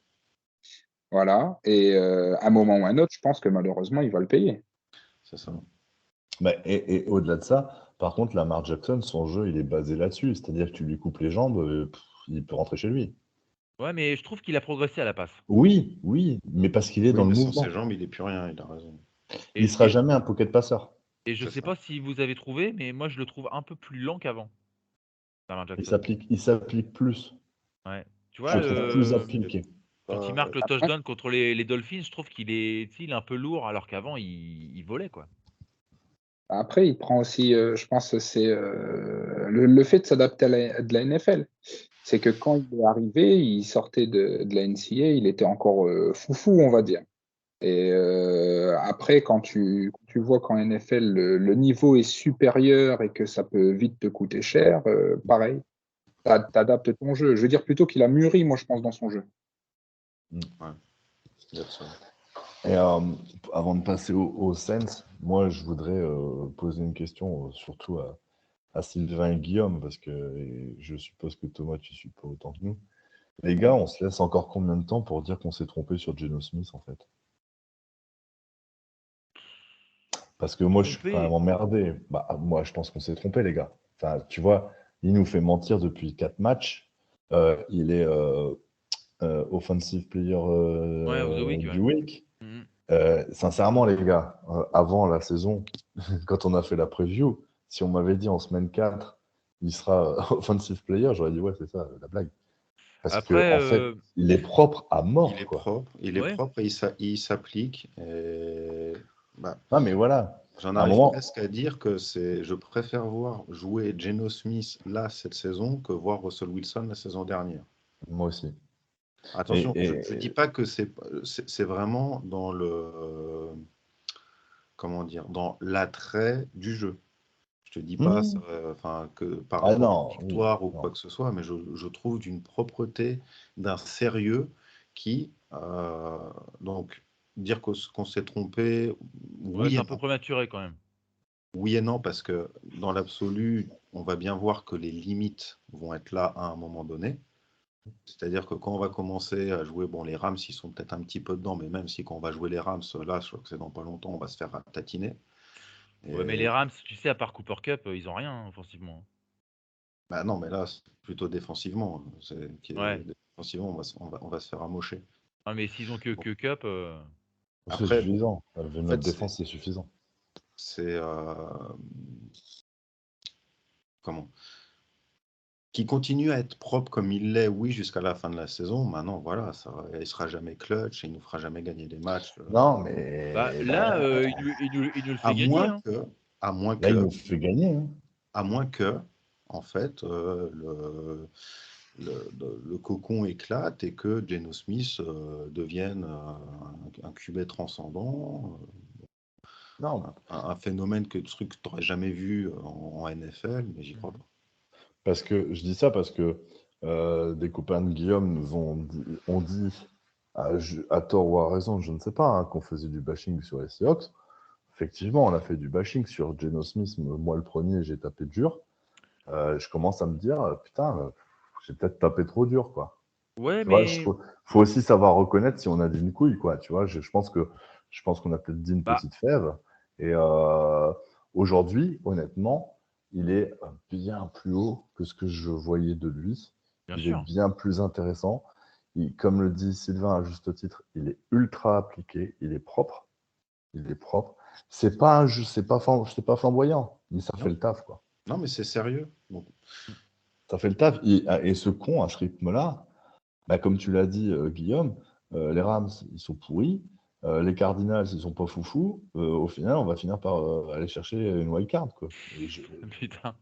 Voilà. Et à un moment ou à un autre, je pense que malheureusement, il va le payer. C'est ça. Et au-delà de ça, par contre, Lamar Jackson, son jeu, il est basé là-dessus. C'est-à-dire que tu lui coupes les jambes, il peut rentrer chez lui. Ouais, mais je trouve qu'il a progressé à la passe. Oui, oui, mais parce qu'il est Oui, dans le mais sans ses mouvement. jambes, il n'est plus rien, il a raison. Il Et, sera et, jamais un pocket passeur. et je C'est sais ça. pas si vous avez trouvé, mais moi je le trouve un peu plus lent qu'avant, Lamar Jackson. Il s'applique plus. Ouais. Tu Je vois, le trouve plus appliqué. quand il marque le touchdown contre les Dolphins, je trouve qu'il est, tu sais, il est un peu lourd, alors qu'avant, il volait, quoi. Après, il prend aussi, je pense, que c'est le fait de s'adapter de la NFL. C'est que quand il est arrivé, il sortait de la NCAA, il était encore foufou, on va dire. Et après, quand tu vois qu'en NFL, le niveau est supérieur et que ça peut vite te coûter cher, pareil, tu adaptes ton jeu. Je veux dire plutôt qu'il a mûri, moi, je pense, dans son jeu. Mm. Ouais, il y a de ça. Et avant de passer au Sens, moi je voudrais poser une question surtout à Sylvain et Guillaume, parce que je suppose que Thomas, tu suis pas autant que nous. Les gars, on se laisse encore combien de temps pour dire qu'on s'est trompé sur Geno Smith en fait? Parce que moi je suis quand même Trompé. emmerdé. Bah, moi je pense qu'on s'est trompé, les gars. Enfin, tu vois, il nous fait mentir depuis 4 matchs. Il est Offensive Player Ouais, of the week, du ouais. week. Mhm. Sincèrement, les gars, avant la saison, quand on a fait la preview, si on m'avait dit en semaine 4, il sera offensive player, j'aurais dit ouais, c'est ça, la blague. Parce que Après, en fait, il est propre à Il mort, est quoi. propre, ouais. et il s'applique. Et bah, Non, mais voilà, j'en à un arrive moment, presque à dire que je préfère voir jouer Geno Smith là cette saison que voir Russell Wilson la saison dernière. moi aussi. Attention, Et, je ne dis pas que c'est vraiment dans le comment dire, dans l'attrait du jeu. Je te dis pas ça, hmm, enfin, que par ah rapport aux non, oui, victoires ou quoi non. que ce soit, mais je trouve d'une propreté, d'un sérieux qui, donc, dire qu'on s'est trompé, Ouais, oui c'est et un peu non. prématuré quand même. Oui et non, parce que dans l'absolu, on va bien voir que les limites vont être là à un moment donné. C'est-à-dire que quand on va commencer à jouer, bon, les Rams, ils sont peut-être un petit peu dedans, mais même si quand on va jouer les Rams, là, je crois que c'est dans pas longtemps, on va se faire tatiner. Ouais, mais les Et Rams, tu sais, à part Cooper Cup, ils ont rien hein, offensivement. bah non, mais là, c'est plutôt défensivement. Ouais. Défensivement, on va se faire amocher. Ah, mais s'ils ont que, Bon. que Cup, C'est Après, bon, suffisant. en Notre fait, défense, c'est suffisant. c'est comment? Qui continue à être propre comme il l'est, oui, jusqu'à la fin de la saison. Maintenant, voilà, il sera jamais clutch, et il nous fera jamais gagner des matchs. Non, bah mais là, bah, il nous le À fait gagner. moins Hein. que, à moins là, il que, nous fait gagner, hein. à moins que, en fait, le cocon éclate et que Geno Smith devienne un QB transcendant, Non, un phénomène que truc que tu n'aurais jamais vu en NFL, mais j'y crois Mhm. pas. parce que je dis ça parce que des copains de Guillaume nous ont dit à tort ou à raison, je ne sais pas, hein, qu'on faisait du bashing sur les Seahawks. Effectivement, on a fait du bashing sur Geno Smith. Moi, le premier, j'ai tapé dur. Je commence à me dire, putain, j'ai peut-être tapé trop dur, quoi. Ouais, Tu vois, mais faut aussi savoir reconnaître si on a dit une couille, quoi. Tu vois, je pense qu'on a peut-être dit une bah, petite fève. Et aujourd'hui, honnêtement, il est bien plus haut que ce que je voyais de lui. bien Il est sûr. bien plus intéressant. Comme le dit Sylvain à juste titre, il est ultra appliqué, il est propre. Il est propre. C'est pas flamboyant, mais ça fait Non, le taf, quoi. non, mais c'est sérieux. Donc, Ça fait le taf. Et ce con, à ce rythme-là, bah, comme tu l'as dit, Guillaume, les Rams, ils sont pourris. Les Cardinals, ils sont pas foufous. Au final, on va finir par aller chercher une wild card, quoi. Putain.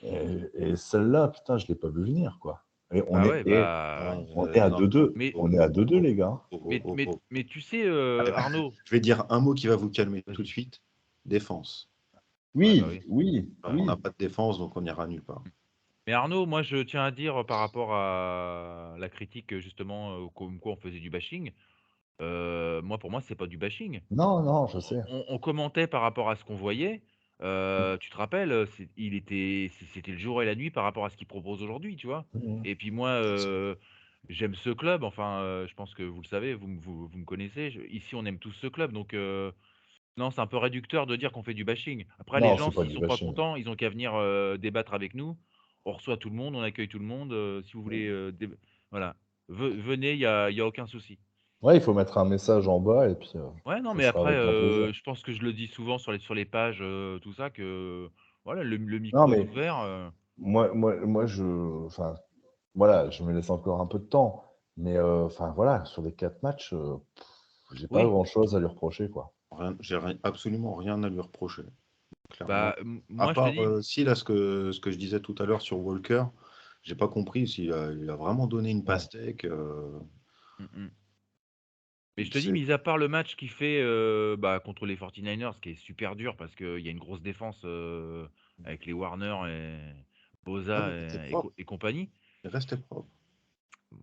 Et celle-là, putain, je l'ai pas vu venir, quoi. Et Bah ouais, non, on est à non, 2-2. mais, On est à 2-2, les gars. mais tu sais, Allez, Arnaud. je vais dire un mot qui va vous calmer tout de Vas-y. suite. Défense. Ouais, bah Oui, oui. oui, On n'a oui. pas de défense, donc on n'ira nulle part. Mais Arnaud, moi je tiens à dire par rapport à la critique justement comme quoi on faisait du bashing. Moi pour moi c'est pas du bashing. Non, non, je sais. On commentait par rapport à ce qu'on voyait. Tu te rappelles, c'était le jour et la nuit par rapport à ce qu'il propose aujourd'hui, tu vois. Mhm. Et puis moi, j'aime ce club. Enfin, je pense que vous le savez, vous me connaissez. Ici, on aime tous ce club, donc non, c'est un peu réducteur de dire qu'on fait du bashing. Après, les Non, gens, c'est pas s'ils du sont pas bashing. contents, ils ont qu'à venir débattre avec nous. On reçoit tout le monde, on accueille tout le monde. Si vous voulez, voilà, venez, y a aucun souci. Ouais, il faut mettre un message en bas et puis Ouais, non, ça mais sera après, avec grand plaisir. je pense que je le dis souvent sur les pages, tout ça, que voilà, le Non, micro est mais ouvert. enfin, voilà, je me laisse encore un peu de temps. Mais enfin, voilà, sur les 4 matchs, j'ai pas Oui, grand-chose à lui reprocher, quoi. Absolument rien à lui reprocher, bah, clairement. À moi, je te part, dis, si, là, ce que je disais tout à l'heure sur Walker, j'ai pas compris s'il il a vraiment donné une Ouais. pastèque. mm, mm. Mais je te dis, C'est mis à part le match qu'il fait bah, contre les 49ers, qui est super dur parce qu'il y a une grosse défense avec les Warner et ouais, Boza mais il restait et propre. compagnie. Il restait propre.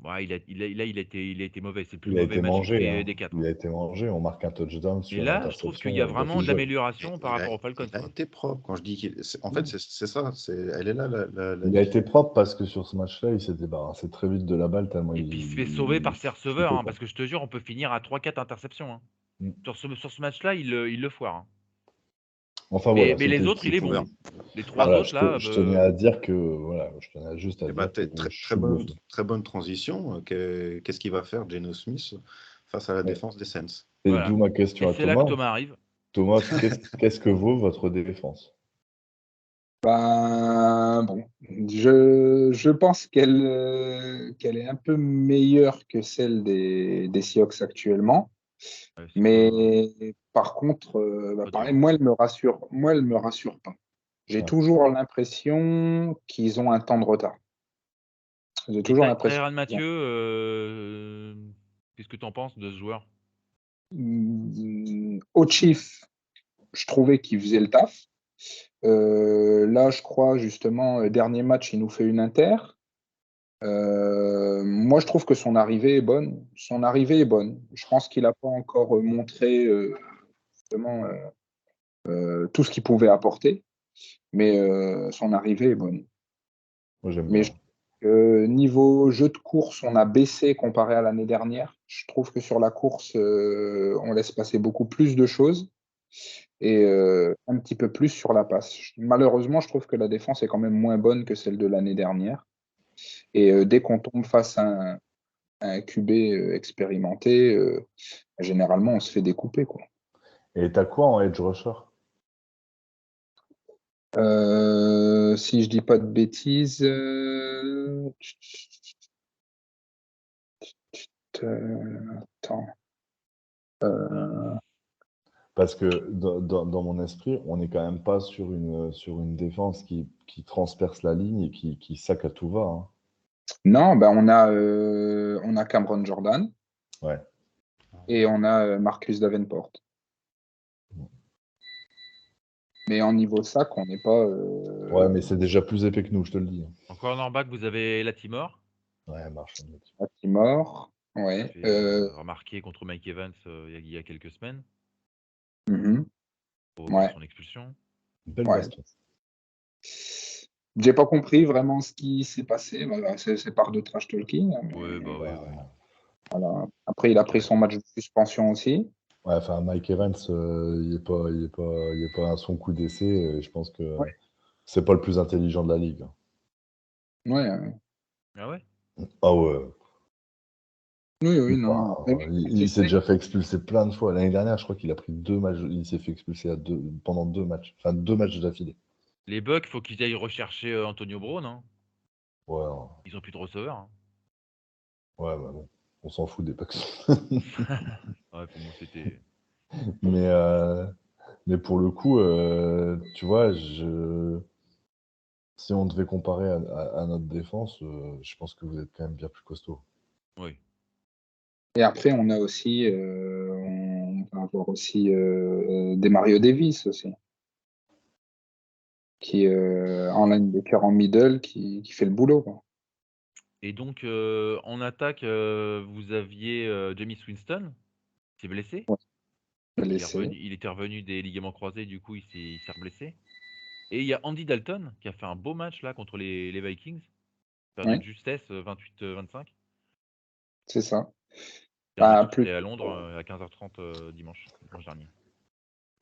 Ouais, il a été mauvais. C'est le plus Il a mauvais été match mangé, des hein. 4. Il a été mangé. On marque un touchdown Et sur une là, je trouve qu'il y a interception vraiment de d'office jeune. l'amélioration par rapport aux Falcons, il a quoi. été propre. Quand je dis en fait, Mm. c'est ça. Elle est là la Il a été différence. propre parce que sur ce match-là, il s'est débarrassé très vite de la balle tellement Et puis il se fait sauver il par ses receveurs, foutait, hein, quoi. parce que je te jure, on peut finir à 3-4 interceptions, hein. Mm. Sur ce match-là, il le foire, hein. Enfin Mais voilà, les autres, il est bon, Couvert. hein. Les Bah, 3 voilà, autres, là, je tenais à dire que voilà, je tenais juste à eh ben, dire que très, je suis bluffé. très bonne transition. Qu'est-ce qu'il va faire Geno Smith face à la Ouais. défense des Saints? Et voilà. d'où ma Et question à c'est là que Thomas. Thomas arrive. Thomas, qu'est-ce que vaut votre défense? Ben, bon, je pense qu'elle est un peu meilleure que celle des Seahawks actuellement. Ouais, c'est Mais par contre, pas dur, pareil, hein. moi, elle me rassure pas. J'ai Ouais. toujours l'impression qu'ils ont un temps de retard. J'ai Et toujours l'impression. Tyrann Mathieu, qu'est-ce que tu en penses de ce joueur? Au Chief, je trouvais qu'il faisait le taf. Là, je crois justement, dernier match, il nous fait une inter. Moi, je trouve que son arrivée est bonne. Son arrivée est bonne. Je pense qu'il n'a pas encore montré justement tout ce qu'il pouvait apporter, mais son arrivée est bonne. Moi j'aime Mais bien. niveau jeu de course, on a baissé comparé à l'année dernière. Je trouve que sur la course, on laisse passer beaucoup plus de choses et un petit peu plus sur la passe. Malheureusement, je trouve que la défense est quand même moins bonne que celle de l'année dernière. Et dès qu'on tombe face à un QB expérimenté, généralement, on se fait découper, quoi. Et t'as quoi en edge rusher? Si je dis pas de bêtises, attends. Parce que dans mon esprit, on n'est quand même pas sur une défense qui transperce la ligne et qui sac à tout va, hein. Non, on a Cameron Jordan Ouais. et on a Marcus Davenport. Mais en niveau sac, on n'est pas. Ouais, mais c'est déjà plus épais que nous, je te le dis. En cornerback, vous avez Latimore, Ouais, marche. Timor. qui s'est Ouais. fait remarquer contre Mike Evans il y a quelques semaines, Mhm, par ouais, son expulsion. Belle ouais. baston. J'ai pas compris vraiment ce qui s'est passé. Voilà, c'est par de trash talking, hein, Ouais, bah oui, oui. voilà. Après, il a pris son match de suspension aussi. Ouais, enfin, Mike Evans, il est pas à son coup d'essai. Et je pense que Ouais, c'est pas le plus intelligent de la ligue. ouais, Ah ouais? Ah ouais. oui, oui, non, non. Enfin, Mais il s'est déjà fait expulser plein de fois. L'année dernière, je crois qu'il a pris 2 matchs. Il s'est fait expulser pendant 2 matchs. Enfin, 2 matchs d'affilée. Les Bucks, faut qu'ils aillent rechercher Antonio Brown, hein. Ouais, Ils ont plus de receveur, hein. ouais, bah bon. On s'en fout des Bucks. Ouais, pour moi, c'était. Mais, mais pour le coup, tu vois, si on devait comparer à notre défense, je pense que vous êtes quand même bien plus costaud. Oui. Et après, on a aussi, on va avoir aussi des Mario Davis aussi, qui en linebacker en middle, qui fait le boulot, quoi. Et donc, en attaque, vous aviez Jameis Winston, qui s'est blessé. Ouais, Donc, laissé. il était revenu des ligaments croisés, du coup, il s'est reblessé. Et il y a Andy Dalton, qui a fait un beau match là contre les Vikings. Perdu Ouais, de justesse, 28-25. c'est ça. C'est un match qui Plus, était à Londres à 15h30 dimanche dernier.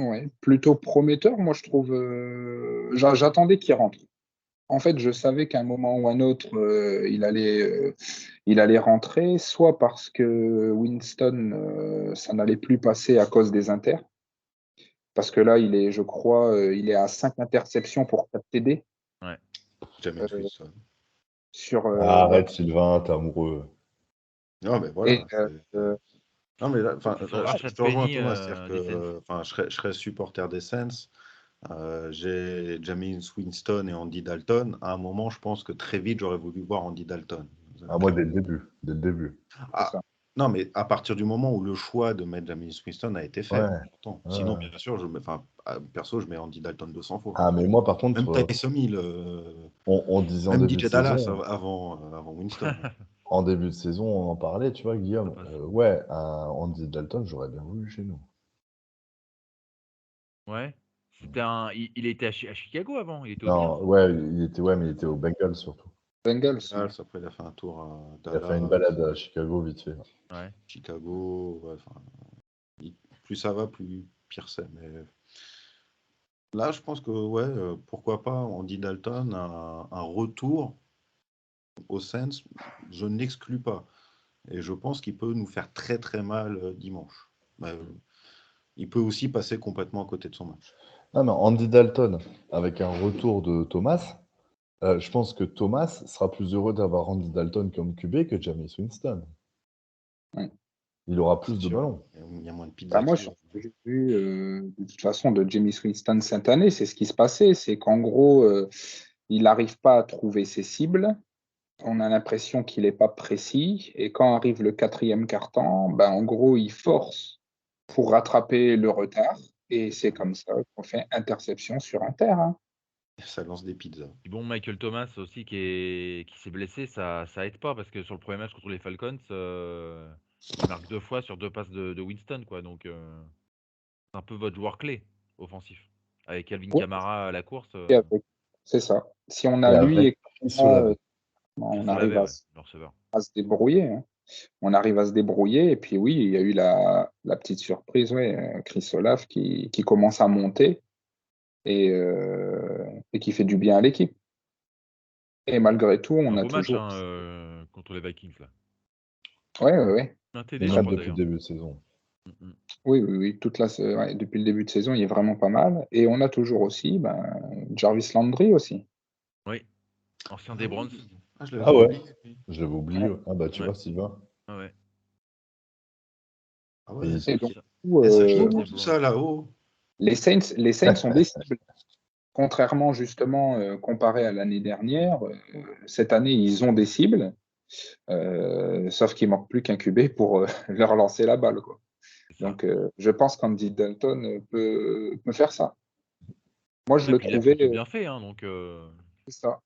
ouais, plutôt prometteur, moi, je trouve. J'attendais qu'il rentre. En fait, je savais qu'à un moment ou un autre, il allait rentrer, soit parce que Winston, ça n'allait plus passer à cause des inters. Parce que là, je crois, il est à 5 interceptions pour 4 TD. Ouais. James Euh, Winston. sur, Arrête, Sylvain, t'es amoureux. Non, mais et, voilà. Non, mais là, C'est son je Rashad te rejoins Penny Thomas, c'est-à-dire des Saints. que je serais supporter des Saints. J'ai Jameis Winston et Andy Dalton. À un moment, je pense que très vite, j'aurais voulu voir Andy Dalton. Ah, moi, dès le début. Dès le début. c'est Ah, ça. non, mais à partir du moment où le choix de mettre Jameis Winston a été fait, Ouais. attends. Ouais. Sinon, bien sûr, perso, je mets Andy Dalton 200 fois. Ah, mais moi, par Même contre, Tyson Hill, on disait en même début DJ de Dallas saison, avant Winston. En début de saison, on en parlait, tu vois, Guillaume. Ça passe. Ouais, un Andy Dalton, j'aurais bien voulu chez nous. Ouais. Il était à Chicago avant, il était aux Non, Bears. ouais, mais il était aux Bengals surtout. Bengals. Dallas, après, il a fait un tour à Il a fait une Dallas, balade à Chicago vite fait. Ouais. Chicago. Ouais, enfin, plus ça va, plus pire c'est. Mais là, je pense que, ouais, pourquoi pas Andy Dalton, un retour au Saints, je ne l'exclus pas. Et je pense qu'il peut nous faire très très mal dimanche. Mais, il peut aussi passer complètement à côté de son match. Non, mais Andy Dalton, avec un retour de Thomas, je pense que Thomas sera plus heureux d'avoir Andy Dalton comme QB que Jameis Winston. Ouais. Il aura C'est plus de sûr. ballons. Il y a moins de pizza. Moi, qui va. ce que j'ai vu de toute façon de Jameis Winston cette année, c'est ce qui se passait. C'est qu'en gros, il n'arrive pas à trouver ses cibles. On a l'impression qu'il n'est pas précis. Et quand arrive le 4e quart-temps, en gros, il force pour rattraper le retard. Et c'est comme ça qu'on fait interception sur inter. Hein. Ça lance des pizzas. Puis bon, Michael Thomas aussi qui s'est blessé, ça aide pas parce que sur le premier match contre les Falcons, il marque 2 fois sur 2 passes de Winston, quoi. Donc c'est un peu votre joueur clé offensif. Avec Alvin Ouais, Kamara à la course, c'est ça. Si on Et a lui avec et Chris Kamara, Olave. Chris on Olave, arrive ouais, le receveur. à se débrouiller. Hein. On arrive à se débrouiller. Et puis oui, il y a eu la petite surprise, Chris Olave qui commence à monter et qui fait du bien à l'équipe. Et malgré tout, Un on a beau match toujours. contre les Vikings là. Ouais. Un Et TD, je même crois depuis le d'ailleurs. début de saison. Oui. Depuis le début de saison, il est vraiment pas mal. Et on a toujours aussi Jarvis Landry aussi. Oui, ancien des Browns. Ah, je l'avais Ah ouais, oublié, lui. je l'avais oublié. Ouais. Ah bah tu Ouais. vois, Sylvain. Ah ouais. Ah ouais. Et Et donc, Ça- Et ça Ancien joue des tout Browns. ça là-haut. les Saints sont des cibles. Contrairement justement, comparé à l'année dernière, cette année, ils ont des cibles, sauf qu'il manque plus qu'un QB pour leur lancer la balle. Quoi. C'est ça. Donc, je pense qu'Andy Dalton peut faire ça. Moi, je Ouais, le puis il a trouvais, plutôt bien fait, hein, donc c'est ça.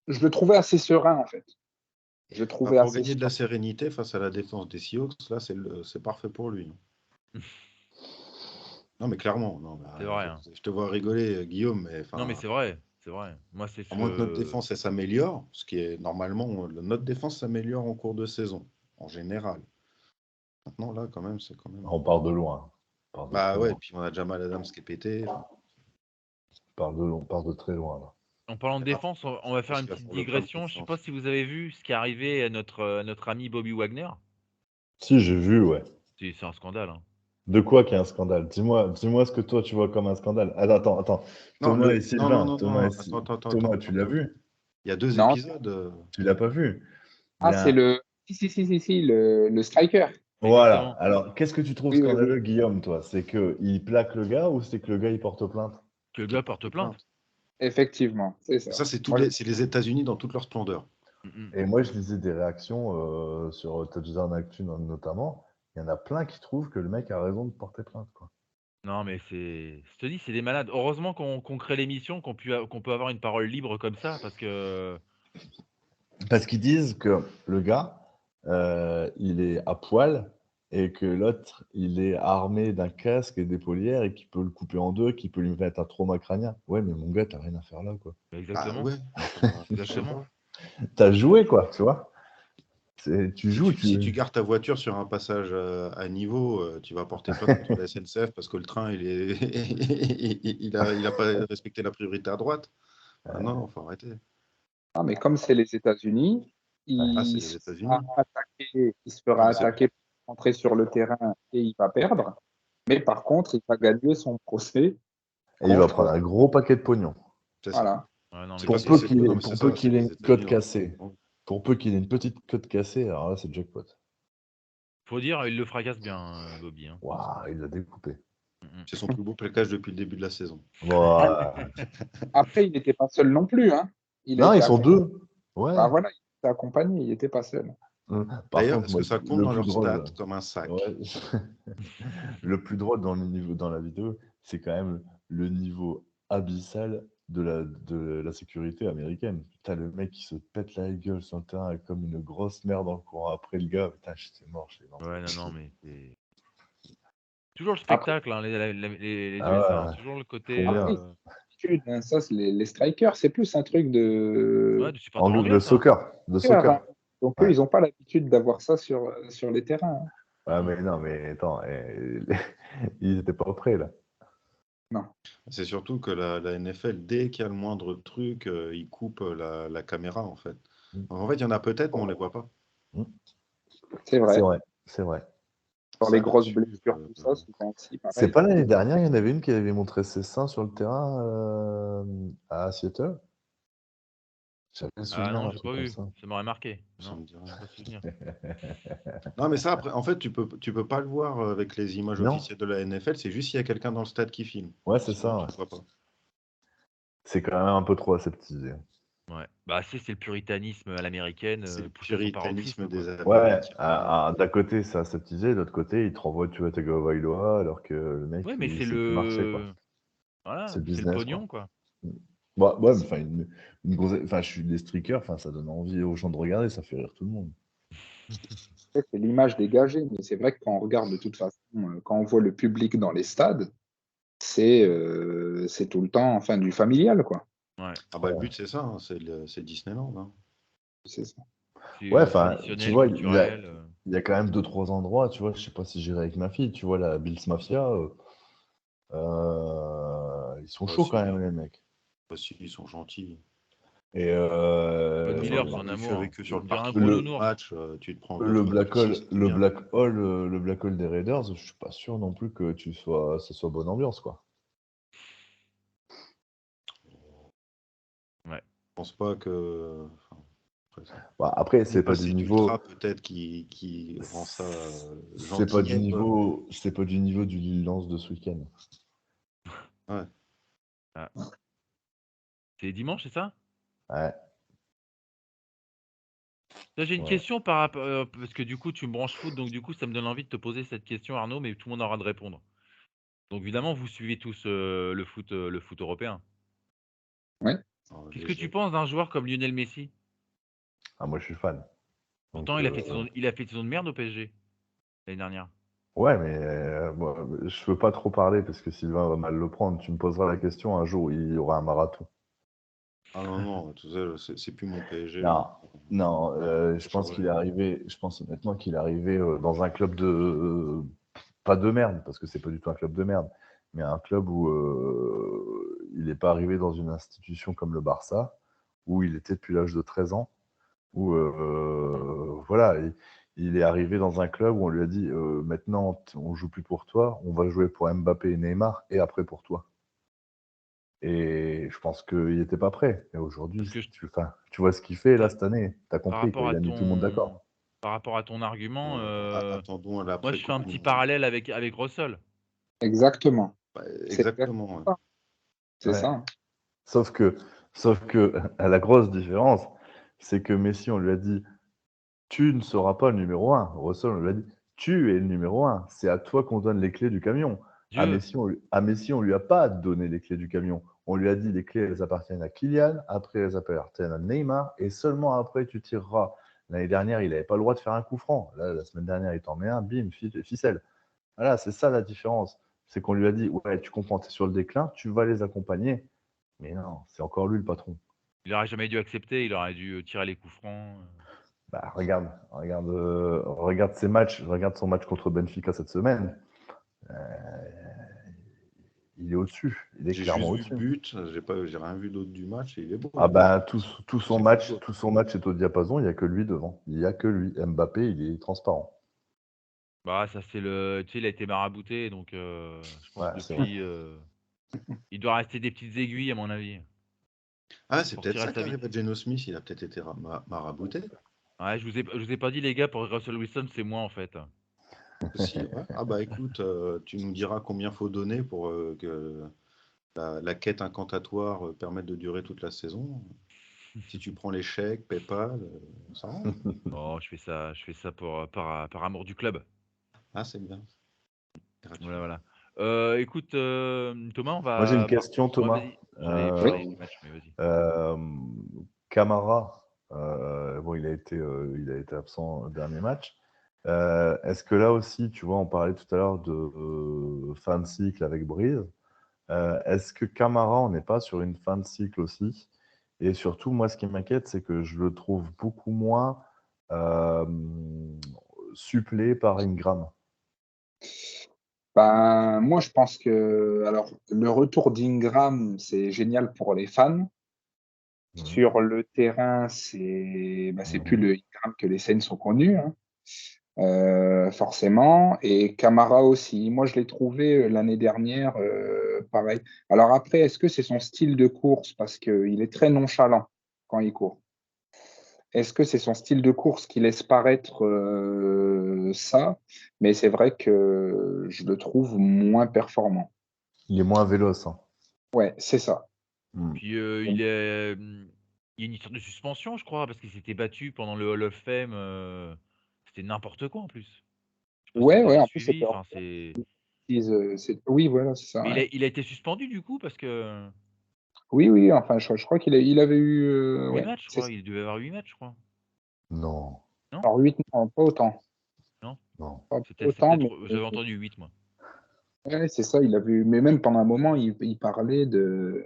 Je le trouvais assez serein, en fait. Je le trouvais Pour assez gagner de la serein. sérénité face à la défense des Seahawks, là, c'est parfait pour lui. Non, mais clairement. Non, c'est vrai. Hein. je te vois rigoler, Guillaume, mais Non, mais enfin, c'est vrai, c'est vrai. Moi, c'est à moins que notre ce. défense elle s'améliore, ce qui est normalement, notre défense s'améliore en cours de saison, en général. Maintenant, là, quand même, c'est quand même. On part de loin. On part de Bah très ouais, loin. puis on a Jamal Adams qui est pété. Enfin, On part de très loin là. En parlant de il y a défense, on va faire Marcus une qui va petite faire le plein de digression. Je sais pas confiance. si vous avez vu ce qui est arrivé à notre ami Bobby Wagner. Si, j'ai vu, ouais. C'est un scandale. Hein. De quoi qu'il y a un scandale? Dis-moi ce que toi tu vois comme un scandale. Attends. Non, Thomas et non, non, Sylvain, non, non. Attends. Thomas, tu l'as vu? Il y a 2 Non. épisodes. Tu l'as pas vu? C'est Bien. le. Si, le striker. Voilà. Exactement. Alors, qu'est-ce que tu trouves Oui. scandaleux, Guillaume, toi? C'est qu'il plaque le gars ou c'est que le gars il porte plainte? Que le Qui gars porte porte plainte. plainte. Effectivement, c'est ça. Ça, c'est Moi, c'est les États-Unis dans toute leur splendeur. Et moi, je lisais des réactions sur Touchdown Actu notamment. Il y en a plein qui trouvent que le mec a raison de porter plainte, quoi. Non, mais je te dis, c'est des malades. Heureusement qu'on crée l'émission, qu'on peut avoir une parole libre comme ça, parce que. Parce qu'ils disent que le gars, il est à poil et que l'autre, il est armé d'un casque et d'épaulières et qu'il peut le couper en deux, qu'il peut lui mettre un trauma crânien. Ouais, mais mon gars, t'as rien à faire là, quoi. Ah Exactement. ouais, je sais Exactement. pas. T'as joué, quoi, tu vois. Tu joues, Si tu gares ta voiture sur un passage à niveau, tu vas porter plainte contre la SNCF parce que le train, il a pas respecté la priorité à droite. Ah non, faut arrêter. mais comme c'est les États-Unis, Ah, c'est il les se États-Unis. fera Non, mais c'est attaquer pour rentrer sur le terrain et il va perdre. Mais par contre, il va gagner son procès Et il va contre. prendre un gros paquet de pognon. c'est ça. Voilà. Ouais, non, mais C'est Pour parce c'est. que peu c'est qu'il non, ait, mais c'est pour peu ça, c'est qu'il ait les une cote États-Unis. cassée. Pour peu qu'il ait une petite cote cassée, alors là, c'est jackpot. Faut dire, il le fracasse bien, Bobby. Hein. Waouh, il l'a découpé. C'est son plus beau plaquage depuis le début de la saison. Voilà. Après, il n'était pas seul non plus. Hein. Il a Non, été ils sont accompagné. deux. Ouais. Voilà, il était accompagné, il n'était pas seul. Par D'ailleurs, contre, est-ce moi, que ça compte le dans plus leur stats drôle, comme un sac? ouais, le plus drôle dans le niveau, dans la vidéo, c'est quand même le niveau abyssal de la sécurité américaine. Putain, le mec qui se pète la gueule sur le terrain comme une grosse merde en courant après le gars. Putain, j'étais mort. Ouais, non, mais c'est toujours le Après, spectacle, hein, les Ah USA, hein, ouais, toujours le côté. trop bien. après, d'habitude, hein, ça, les strikers, c'est plus un truc Ouais, de du supporter anglais, De ça. soccer. De cœur, hein. soccer. Donc, eux, Ouais. ils n'ont pas l'habitude d'avoir ça sur les terrains, hein. Ouais, mais non, mais attends, ils étaient pas prêts là. Non. C'est surtout que la NFL, dès qu'il y a le moindre truc, ils coupent la caméra, en fait. Mm. En fait, il y en a peut-être, mais on les voit pas. Mm. C'est C'est vrai. vrai, c'est vrai. Sur les Ça, grosses là-dessus, blessures, tout ça, souvent aussi, C'est pareil. pas l'année dernière, il y en avait une qui avait montré ses seins sur le terrain à Seattle. J'avais le Ah souvenir non, d'un j'ai truc pas comme vu. ça. Ça m'aurait marqué. ça Non, me dit rien. pas souvenir. Non, mais ça, après, en fait, tu peux pas le voir avec les images Non? officielles de la NFL. C'est juste s'il y a quelqu'un dans le stade qui filme. Ouais, c'est Sinon, ça. tu Ouais. le vois pas. C'est quand même un peu trop aseptisé. Ouais. Bah, c'est le puritanisme à l'américaine, C'est le poussé à son puritanisme paroxysme, quoi. des Ouais, Américains. Ouais. d'un côté c'est aseptisé, de l'autre côté il te renvoie tu à Tagovailoa alors que le mec Ouais, mais c'est c'est plus marché quoi. le. Voilà, C'est le c'est le business quoi. pognon, quoi. Mm. Bah, ouais, mais enfin une grosse, enfin je suis des streakers, enfin ça donne envie aux gens de regarder, ça fait rire tout le monde. Après, c'est l'image dégagée, mais c'est vrai que quand on regarde de toute façon, quand on voit le public dans les stades, c'est tout le temps, enfin, du familial, quoi. Ouais, Ah bah, le but, c'est ça, hein, c'est Disneyland, hein. C'est ça. c'est Ouais, enfin tu traditionnel, vois culturel. il y a quand même deux trois endroits, tu vois, je sais pas si j'irai avec ma fille, tu vois la Bills Mafia, ils sont Bah, chauds quand même si, les mecs. bah, si, ils sont gentils. Et Von Tu vas faire Miller, le c'est un barbecue amour, hein. avec eux sur le On dirait un parking gros avant le le nounours. match, tu te prends deux, trois trucs, c'est bien. Le Black Hole des Raiders, je suis pas sûr non plus que ça soit bonne ambiance quoi. Ouais. Je pense pas que. Enfin, après, Bah, après, une c'est pas du passée niveau, d'ultra, peut-être, qui rend ça c'est pas du gentillet, quoi. niveau, c'est pas du niveau du Lille Lance de ce week-end. Ouais. Ah. C'est dimanche, c'est ça? Ouais, Là, j'ai une ouais. question par rapport, parce que du coup, tu me branches foot, donc du coup, ça me donne envie de te poser cette question, Arnaud, mais tout le monde aura de répondre. Donc évidemment, vous suivez tous le foot européen. Ouais. Alors, Qu'est-ce que tu léger. penses d'un joueur comme Lionel Messi? Ah, moi, je suis fan. Pourtant, Donc, il a fait une saison de merde au PSG l'année dernière. ouais, mais moi, je peux pas trop parler parce que Sylvain va mal le prendre. Tu me poseras la question un jour où il y aura un marathon. Ah non, non, tout ça, c'est plus mon PSG, Non, moi. non, J'aurais. je pense honnêtement qu'il est arrivé dans un club pas de merde, parce que c'est pas du tout un club de merde, mais un club où il n'est pas arrivé dans une institution comme le Barça, où il était depuis l'âge de 13 ans, où voilà, il est arrivé dans un club où on lui a dit maintenant on joue plus pour toi, on va jouer pour Mbappé et Neymar, et après pour toi. Et je pense qu'il n'était pas prêt. Et aujourd'hui, Parce que tu vois ce qu'il fait là ça- cette année. Tu as par compris, quoi. rapport Il à a mis tout le monde d'accord. ton argument, Attendons à moi, je fais l'après-coupe un du petit monde. parallèle avec Russell. Exactement. Bah, C'est exactement exactement, ouais. ça. C'est Ouais. ça, hein. Sauf que, sauf que la grosse différence, c'est que Messi, on lui a dit, tu ne seras pas le numéro un. Russell, on lui a dit, tu es le numéro un. C'est à toi qu'on donne les clés du camion. Dieu, À Messi, on lui a pas donné les clés du camion. On lui a dit, les clés, elles appartiennent à Kylian, après, elles appartiennent à Neymar, et seulement après, tu tireras. L'année dernière, il n'avait pas le droit de faire un coup franc. Là, la semaine dernière, il t'en met un, bim, ficelle. Voilà, c'est ça la différence. C'est qu'on lui a dit, ouais, tu comprends, tu es sur le déclin, tu vas les accompagner. Mais non, c'est encore lui le patron. il aurait jamais dû accepter, il aurait dû tirer les coups francs. Bah, regarde ses matchs, regarde son match contre Benfica cette semaine. Euh, il est au-dessus, il est J'ai juste clairement vu le au-dessus. but, j'ai rien vu d'autre du match et il est beau Ah le but. ben, C'est tout beau. tout son match est au diapason, il n'y a que lui devant. Il n'y a que lui. Mbappé, il est transparent. Bah, ça c'est le, tu sais, il a été marabouté, donc je pense Ouais, que c'est vrai. depuis, il doit rester des petites aiguilles à mon avis Ah, c'est pour peut-être tirer ça qui sa arrive vie. à Geno Smith, il a peut-être été marabouté Ouais, je vous ai pas dit les gars, pour Russell Wilson, c'est moi en fait. aussi. Ouais. Ah bah écoute, tu nous diras combien faut donner pour que la quête incantatoire permette de durer toute la saison. Si tu prends les chèques, PayPal, on s'arrange. Oh, je fais ça par amour du club. Ah, c'est bien. Voilà, Gratuit. voilà. Écoute, Thomas, on Moi, j'ai une va question, ouais, Thomas. vas-y. J'allais Oui. parler du match, mais vas-y. Euh, Camara, bon, il a été absent au dernier match. Est-ce que là aussi, tu vois, on parlait tout à l'heure de fin de cycle avec Brise. Est-ce que Camara, on n'est pas sur une fin de cycle aussi? Et surtout, moi, ce qui m'inquiète, c'est que je le trouve beaucoup moins euh, supplé par Ingram. Ben, moi, je pense que alors, le retour d'Ingram, c'est génial pour les fans. Mhm. Sur le terrain, c'est plus le Ingram que les Saints ont connu, hein, forcément. Et Camara aussi. Moi, je l'ai trouvé l'année dernière, pareil. Alors après, est-ce que c'est son style de course? Parce qu'il est très nonchalant quand il court. Est-ce que c'est son style de course qui laisse paraître ça? Mais c'est vrai que je le trouve moins performant. Il est moins véloce. Hein. Ouais, c'est ça. Mm. Puis il y a une histoire de suspension, je crois, parce qu'il s'était battu pendant le Hall of Fame. C'était n'importe quoi en plus. Je sais pas si Ouais, vous ouais, avez en plus, suivi. Enfin, c'est. Oui, voilà, c'est ça. Mais Ouais. il a été suspendu du coup parce que Oui, oui, enfin, je crois il avait eu. 8 Ouais, matchs, je c'est crois. ça. Il devait avoir 8 matchs, je crois. Non, Non? Alors, 8, non, pas autant. Non? non. Pas C'est autant, mais peut-être. J'avais entendu 8 moi. ouais, c'est ça. Il avait eu. Mais même pendant un moment, il parlait de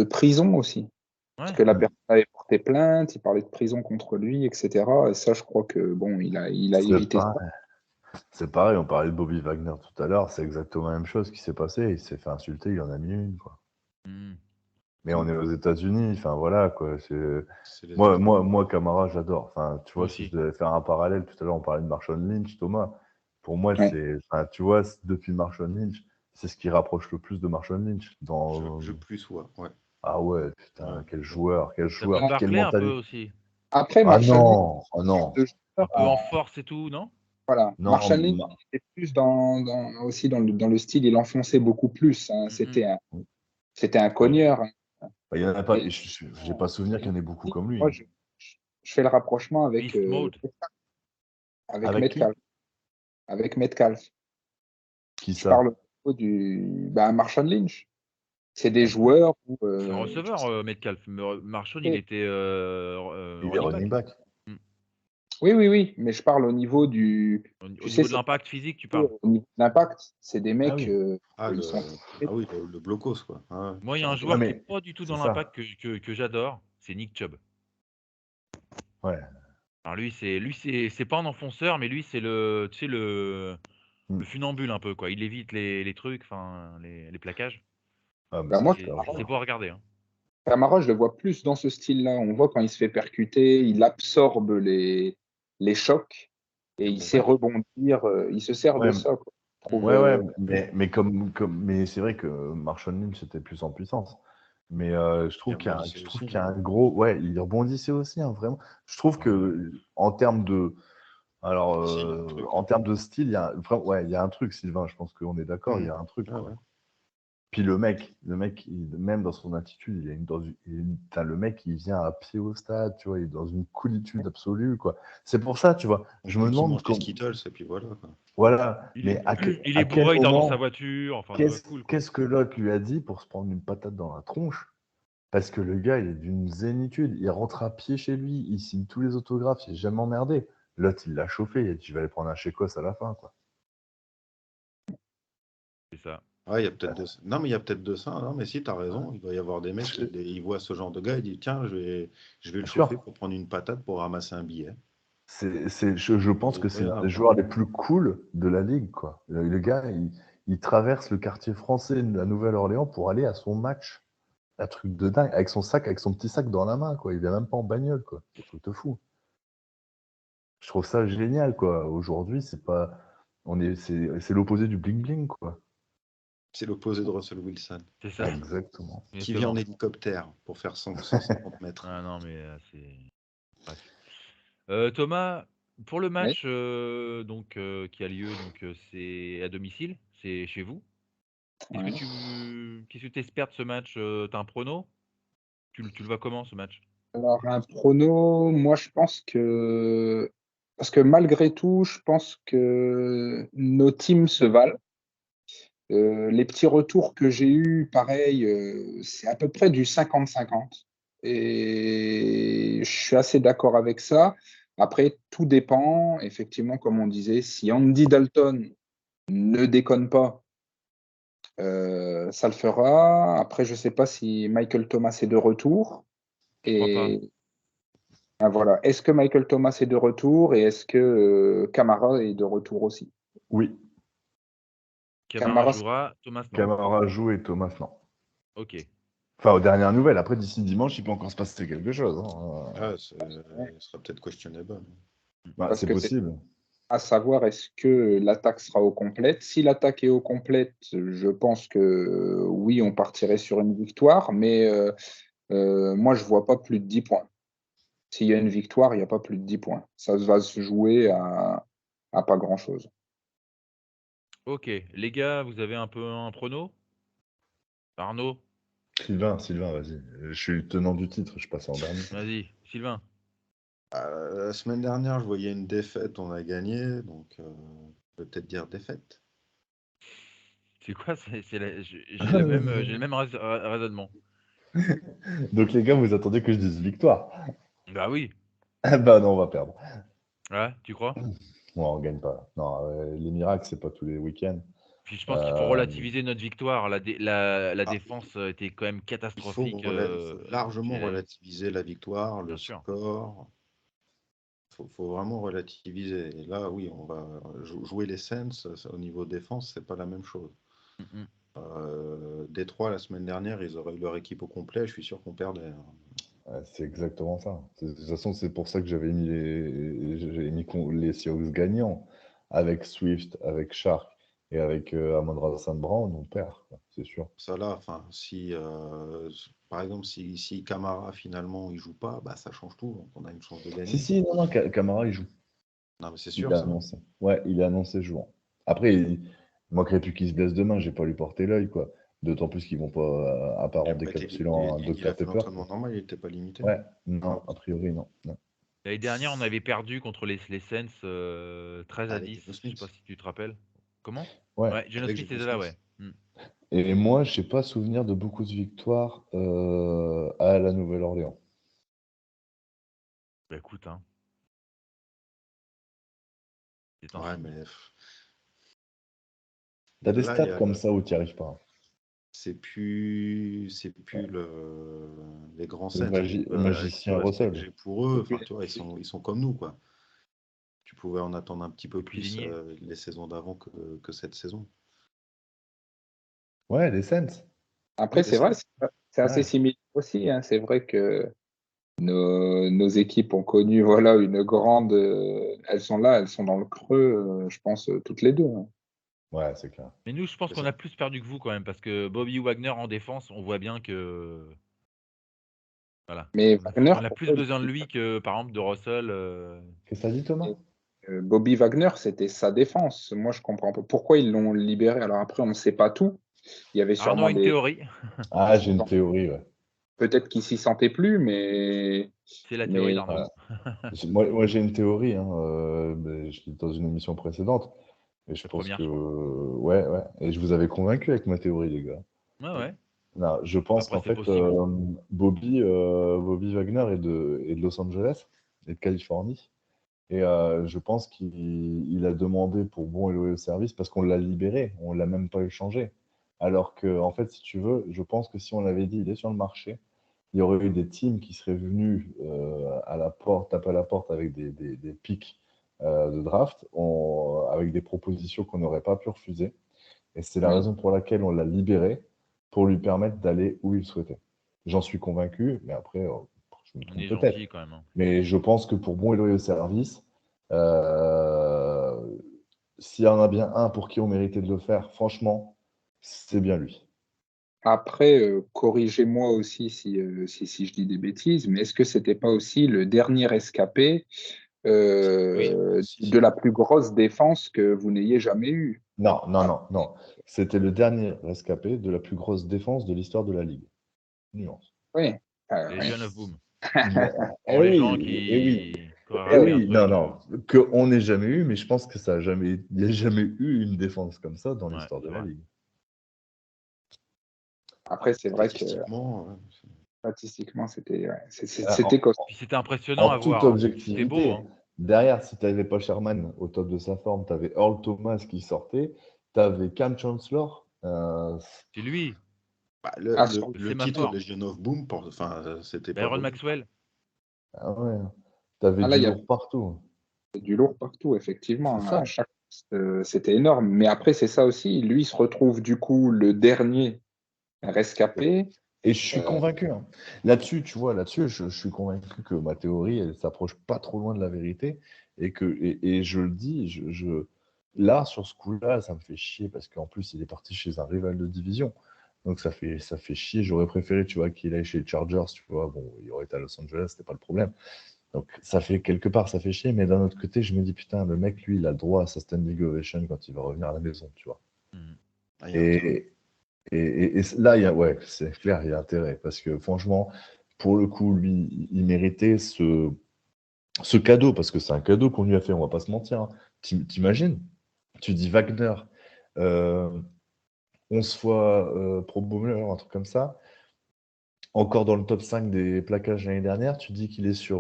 prison aussi. Parce Ouais. que la personne avait porté plainte, il parlait de prison contre lui, etc. Et ça, je crois que bon, il a C'est évité ça. pareil. C'est pareil, on parlait de Bobby Wagner tout à l'heure, c'est exactement la même chose qui s'est passé. Il s'est fait insulter, il en a mis une. Quoi. Hmm. Mais on est aux États-Unis, enfin voilà. Quoi. C'est les Moi, Camara, j'adore. Enfin, tu Moi vois, si aussi. je devais faire un parallèle, tout à l'heure, on parlait de Marshawn Lynch, Thomas. Pour moi, Ouais. enfin, tu vois, depuis Marshawn Lynch, c'est ce qui rapproche le plus de Marshawn Lynch. Je plus ouais. Ah ouais, putain, Ouais. quel joueur, T'as comme quelle Barclay un peu mentalité. aussi. Après, Ah Marshall Lynch, non, oh non, le Un joueur, peu en force et tout, non? voilà. non, Marshall Lynch était plus aussi dans le style, il enfonçait beaucoup plus. Hein. Mhm. C'était un cogneur. Hein. il y en a pas, Et j'ai pas souvenir qu'il y en ait beaucoup comme lui. moi, Hein. je fais le rapprochement avec, Beast Mode. avec Avec qui? Metcalf. Avec Metcalf. Qui Je parle ça? au niveau Marshall Lynch. C'est des Ah bon? joueurs où, C'est un receveur, Metcalf. Marshall, il sais- était Il est running running back. back. Hmm. oui, oui, oui, mais je parle au niveau Au tu sais, niveau de c'est l'impact physique, tu parles. au niveau de l'impact. C'est des Ah mecs, oui. ils sont. Oui, le blocos, quoi. Ouais, Moi, il y a ça, un on peut Ouais, joueur dire. qui est mais pas du tout c'est dans ça. l'impact que j'adore, c'est Nick Chubb. Ouais. Alors c'est pas un enfonceur, mais lui, c'est le, tu sais, le Mm. funambule un peu, quoi. Il évite les trucs, enfin, les plaquages. Ah, mais Bah, c'est un moi, super C'est joueur. beau à regarder, hein. Camara, je le vois plus dans ce style-là. On voit quand il se fait percuter, il absorbe les chocs et Les il bons sait matchs. rebondir. Il se sert de Ouais, ça, quoi. Je trouve, ouais, mais c'est vrai que Marshawn Lynch était plus en puissance. Mais je Il trouve rebondissait je trouve aussi. qu'il y a un gros, ouais, il rebondissait aussi, hein, vraiment. Je trouve que en termes de, alors, Si, il y a un truc. en termes de style, ouais, il y a un truc, Sylvain. Je pense qu'on est d'accord, il y a un truc, Ouais, quoi. ouais. Puis même dans son attitude, il a putain, le mec, il vient à pied au stade, tu vois, il est dans une coolitude absolue, quoi. C'est pour ça, tu vois. Je me Puis qui demande mange des Skittles, et puis voilà, quoi. voilà, Il est, mais il à est quel bourré, il dort dans sa moment, voiture, enfin, ça va cool, quoi. qu'est-ce que l'autre lui a dit pour se prendre une patate dans la tronche? Parce que le gars, il est d'une zénitude. Il rentre à pied chez lui, il signe tous les autographes, il n'est jamais emmerdé. L'autre, il l'a chauffé, il a dit, je vais aller prendre un chécos à la fin, quoi. C'est ça. Ouais, il y a peut-être de ça. Non, mais il y a peut-être de ça. Non, mais si, tu as raison. Ouais. Il doit y avoir des mecs qui ils voient ce genre de gars, ils disent, tiens, je vais le Bien chauffer sûr. pour prendre une patate pour ramasser un billet. Je pense Il que doit c'est y en l'un des avoir. joueurs les plus cool de la ligue, quoi. Le gars, il traverse le quartier français de la Nouvelle-Orléans pour aller à son match. Un truc de dingue, avec son petit sac dans la main, quoi. Il vient même pas en bagnole, quoi. C'est un truc de fou. Je trouve ça génial, quoi. Aujourd'hui, c'est l'opposé du bling bling, quoi. C'est l'opposé de Russell Wilson, C'est ça. Exactement. qui vient en Exactement. hélicoptère pour faire 150 mètres. Ah non, mais c'est. Bref. Thomas, pour le oui. match donc, qui a lieu, donc c'est à domicile, c'est chez vous. Ouais. Qu'est-ce que tu espères de ce match? T'as un prono? Tu le vois comment ce match? Alors, un prono, moi, je pense que Parce que malgré tout, je pense que nos teams se valent. Les petits retours que j'ai eus, pareil, c'est à peu près du 50-50 et je suis assez d'accord avec ça. Après, tout dépend, effectivement, comme on disait, si Andy Dalton ne déconne pas, ça le fera. Après, je sais pas si Michael Thomas est de retour Je crois pas. et voilà. Est-ce que Michael Thomas est de retour et est-ce que, Kamara est de retour aussi? Oui, Camara Kamara, jouera, Thomas non. Camara joue et Thomas non. Ok. Enfin, aux dernières nouvelles. Après, d'ici dimanche, il peut encore se passer quelque chose. Hein. Ah, ce sera peut-être questionable. Bah, parce c'est que c'est possible. à savoir, est-ce que l'attaque sera au complète? Si l'attaque est au complète, je pense que oui, on partirait sur une victoire, mais moi, je vois pas plus de 10 points. S'il y a une victoire, il n'y a pas plus de 10 points. Ça va se jouer à pas grand-chose. Ok. Les gars, vous avez un peu un prono? Arnaud? Sylvain, vas-y. Je suis le tenant du titre, je passe en dernier. Vas-y. Sylvain? La semaine dernière, je voyais une défaite, on a gagné, donc je vais peut-être dire défaite. C'est quoi? J'ai le même raisonnement. Donc les gars, vous attendez que je dise victoire. Bah oui. Ah bah non, on va perdre. Ouais, tu crois? Ouais, on gagne pas. Non, les miracles, c'est pas tous les week-ends. Puis je pense qu'il faut Euh, relativiser notre victoire. La Ah, défense était quand même il faut, catastrophique. il faut largement relativiser la victoire, le Bien sûr. score. Faut vraiment relativiser. Et là, oui, on va jouer les Saints au niveau défense, c'est pas la même chose. Mm-mm. Détroit, la semaine dernière, ils auraient eu leur équipe au complet, je suis sûr qu'on perdait. c'est exactement ça. De toute façon, c'est pour ça que j'avais mis les Seahawks gagnants. Avec Swift, avec Shark et avec Amon-Ra St. Brown, on perd, quoi, c'est sûr. Ça là, enfin, si par exemple, si Camara finalement il joue pas, bah ça change tout. Donc on a une chance de Si, gagner. si, non, Camara, il joue. Non, mais c'est Il sûr a ça. annoncé. Ouais, il a annoncé jouant. Après, il manquerait plus qu'il se blesse demain, j'ai pas lui porter l'œil, quoi. D'autant plus qu'ils vont pas, à part en En fait, décapsulant un il a Dr fait Pepper, l'entraînement quoi. normal, il n'était pas limité. Ouais, Ah, non, a priori, non. Non. L'année dernière, on avait perdu contre les Saints 13 à avec 10. Geno Je sais pas Smith. si tu te rappelles. Comment? Ouais. Ouais, Geno Avec Smith Geno était là, ouais. Smith. Et moi, j'ai pas souvenir de beaucoup de victoires à la Nouvelle-Orléans. Bah écoute, hein, c'est Ouais, ainsi. mais T'as des là, il y stats a comme ça où tu n'y arrives pas. c'est plus les grands Le Saints avec tout magicien le respect que Russell. j'ai pour eux. Et puis, Enfin, tu vois, ils sont comme nous, quoi. Tu pouvais en attendre un petit peu Les plus cuisiniers. les saisons d'avant que cette saison. Ouais, les Saints. après, Oui, les c'est vrai, Saints. c'est assez Ouais. similaire aussi, hein. C'est vrai que nos équipes ont connu voilà, une grande. Elles sont là, elles sont dans le creux, je pense, toutes les deux, hein. Ouais, c'est clair. Mais nous, je pense C'est qu'on ça. a plus perdu que vous quand même, parce que Bobby Wagner en défense, on voit bien que. Voilà. Mais Wagner, On a plus pourquoi besoin de lui que par exemple de Russell. Qu'est-ce que ça dit, Thomas? Bobby Wagner, c'était sa défense. Moi, je comprends pas pourquoi ils l'ont libéré. Alors après, on ne sait pas tout. Il y avait Arnaud a sûrement une des. théorie. Ah, j'ai une théorie, ouais. Peut-être qu'il s'y sentait plus, mais. C'est la théorie mais d'Arnaud. Moi, j'ai une théorie, hein, mais je l'ai dit dans une émission précédente, et je La pense première, que, je crois. ouais, ouais, et je vous avais convaincu avec ma théorie, les gars. Ouais, ouais. Non, je pense Après, qu'en c'est fait, possible. Bobby Wagner est de Los Angeles, et de Californie, et je pense qu'il a demandé pour bon et loyal service parce qu'on l'a libéré, on l'a même pas échangé. Alors que, en fait, si tu veux, je pense que si on l'avait dit, il est sur le marché, il y aurait eu des teams qui seraient venus à la porte, taper à la porte avec des pics de draft, avec des propositions qu'on n'aurait pas pu refuser. Et c'est la oui. raison pour laquelle on l'a libéré, pour lui permettre d'aller où il souhaitait. J'en suis convaincu, mais après, je me On trompe est peut-être. gentil quand même, hein. Mais je pense que pour bon et loyal service, euh, s'il y en a bien un pour qui on méritait de le faire, franchement, c'est bien lui. Après, corrigez-moi aussi si je dis des bêtises, mais est-ce que c'était pas aussi le dernier rescapé Oui, de si. la plus grosse défense que vous n'ayez jamais eue? Non, non, Ah, non, non. C'était le dernier rescapé de la plus grosse défense de l'histoire de la Ligue. Nuance. oui, Les oui. Legion of Boom. Mais- Pour eh les gens oui, eh oui. qui faudrait Eh ramener un oui, truc. non, qu'on n'ait jamais eu, mais je pense que il n'y a jamais eu une défense comme ça dans Ouais, l'histoire de c'est la vrai. Ligue. Après, c'est vrai que Statistiquement, ouais, statistiquement, c'était En, c'était costaud. Puis c'était impressionnant à en toute voir. Hein. C'était beau. objectivité, Hein. derrière, si tu n'avais pas Sherman au top de sa forme, tu avais Earl Thomas qui sortait, tu avais Cam Chancellor. C'est lui, bah, Ah, le le titre sémaphore. Legion of Boom, c'était pas Byron volé. Maxwell. Ah ouais, tu avais là, du il y lourd partout. avait du lourd partout, C'est effectivement. À ça. chaque c'était énorme. Mais après, c'est ça aussi. Lui, il se retrouve du coup le dernier rescapé. Et je suis Euh, convaincu. Hein. Là-dessus, tu vois, je suis convaincu que ma théorie, elle s'approche pas trop loin de la vérité. Et je le dis, là, sur ce coup-là, ça me fait chier parce qu'en plus, il est parti chez un rival de division. Donc ça fait chier. J'aurais préféré, tu vois, qu'il aille chez les Chargers, tu vois. Bon, il aurait été à Los Angeles, c'était pas le problème. Donc ça fait quelque part, ça fait chier. Mais d'un autre côté, je me dis, putain, le mec, lui, il a le droit à sa standing ovation quand il va revenir à la maison, tu vois. Mhm. Ah, il y a intérêt. Et là, ouais, c'est clair, il y a intérêt. Parce que franchement, pour le coup, lui, il méritait ce cadeau, parce que c'est un cadeau qu'on lui a fait, on va pas se mentir. Hein. T'imagines? Tu dis Wagner, euh, 11 fois Pro Bowler, un truc comme ça, encore dans le top 5 des plaquages l'année dernière, tu dis qu'il est sur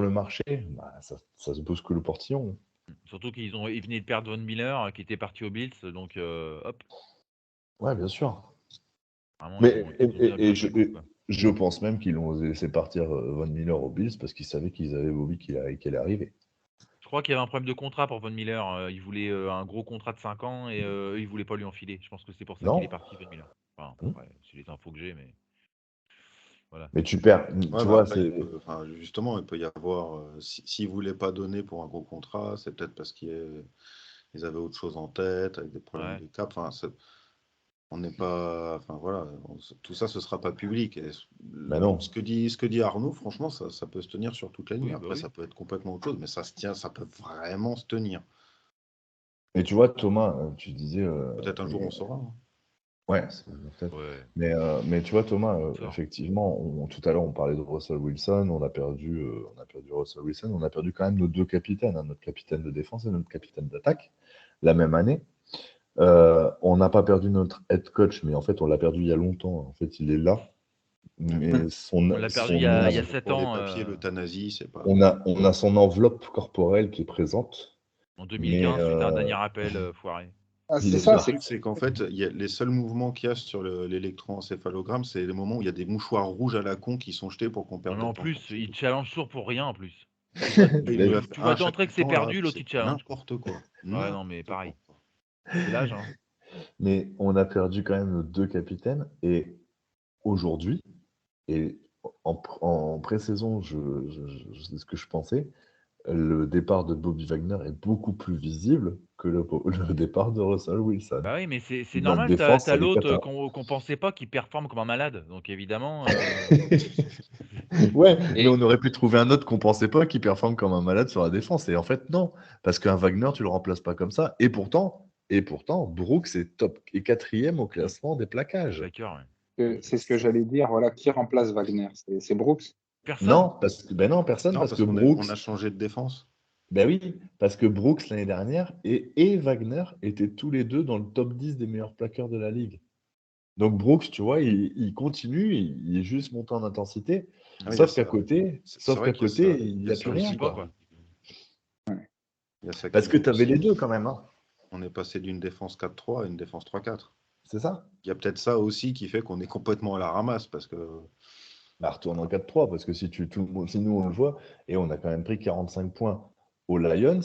le marché, bah, ça se bouscule le portillon. Surtout ils venaient de perdre Von Miller qui était parti aux Bills. Donc hop, Ouais, bien sûr. vraiment, Mais ils ont bien pioché le coup. Quoi. je pense même qu'ils l'ont laissé partir Von Miller aux Bills parce qu'ils savaient qu'ils avaient Bobby qui allait arriver. Je crois qu'il y avait un problème de contrat pour Von Miller. Il voulait un gros contrat de 5 ans et eux, ils voulaient pas lui enfiler. Je pense que c'est pour ça qu'il est Non? parti, Von Miller. Enfin, Hmm. ouais, c'est les infos que j'ai, mais voilà. Mais tu perds, Ouais, tu mais vois, après, c'est. justement, il peut y avoir. S'ils ne voulaient pas donner pour un gros contrat, c'est peut-être parce qu'ils avaient autre chose en tête, avec des problèmes Ouais. de cap. On n'est pas. Enfin, voilà, tout ça, ce ne sera pas public. Et Ben non. ce que dit Arnaud, franchement, ça peut se tenir sur toute la ligne. Oui, bah Après, oui. ça peut être complètement autre chose, mais ça se tient, ça peut vraiment se tenir. Et tu vois, Thomas, tu disais. Peut-être un jour, on saura. Hein. Ouais, peut-être. Ouais. Mais tu vois, Thomas, Sort. effectivement, tout à l'heure, on parlait de Russell Wilson, on a perdu Russell Wilson, on a perdu quand même nos deux capitaines, hein, notre capitaine de défense et notre capitaine d'attaque, la même année. On n'a pas perdu notre head coach, mais en fait, on l'a perdu il y a longtemps. En fait, il est là. Mais On l'a perdu il y a 7 Pour les ans, papiers, l'euthanasie, c'est pas. on a son enveloppe corporelle qui est présente, en mais 2015, suite à un dernier appel foiré. Ah, il c'est est ça, Le là. truc, c'est qu'en fait, les seuls mouvements qu'il y a sur l'électroencéphalogramme, c'est les moments où il y a des mouchoirs rouges à la con qui sont jetés pour qu'on Non, perde mais de en temps. plus, il challenge toujours pour rien en plus. Il nous l'a fait Tu un vois à chaque d'entrée que c'est temps, là, perdu, l'autre il c'est challenge. Quoi. n'importe quoi. Ouais, non, mais N'importe pareil. quoi. C'est l'âge, hein. Mais on a perdu quand même nos deux capitaines, et aujourd'hui, et en pré-saison, c'est ce que je pensais, le départ de Bobby Wagner est beaucoup plus visible que le départ de Russell Wilson. Bah oui, mais c'est Notre normal, t'as défense, t'as elle est l'autre cata. qu'on pensait pas qui performe comme un malade. Donc évidemment, Ouais, mais Et, on aurait pu trouver un autre qu'on pensait pas qui performe comme un malade sur la défense. Et en fait, non, parce qu'un Wagner, tu le remplaces pas comme ça. Et pourtant, Brooks est quatrième au classement des plaquages. Baker, ouais. c'est ce que j'allais dire. Voilà, qui remplace Wagner? C'est Brooks. Personne. Non, personne, Non, parce parce que qu'on Brooks, a changé de défense. ben oui, parce que Brooks l'année dernière et Wagner étaient tous les deux dans le top 10 des meilleurs plaqueurs de la ligue. Donc Brooks, tu vois, il continue, il est juste monté en intensité. Ah oui, il y a Sauf qu'à ça. côté, C'est vrai qu'il y a ça. il Il y n'y a a ça plus Il rien, suit aussi, pas, par quoi. quoi. contre. Il y a ça Parce qui que joue tu avais les aussi. deux quand même, hein. On est passé d'une défense 4-3 à une défense 3-4. C'est ça? Il y a peut-être ça aussi qui fait qu'on est complètement à la ramasse parce que. Bah, retourne en 4-3, parce que si nous on le voit, et on a quand même pris 45 points aux Lions,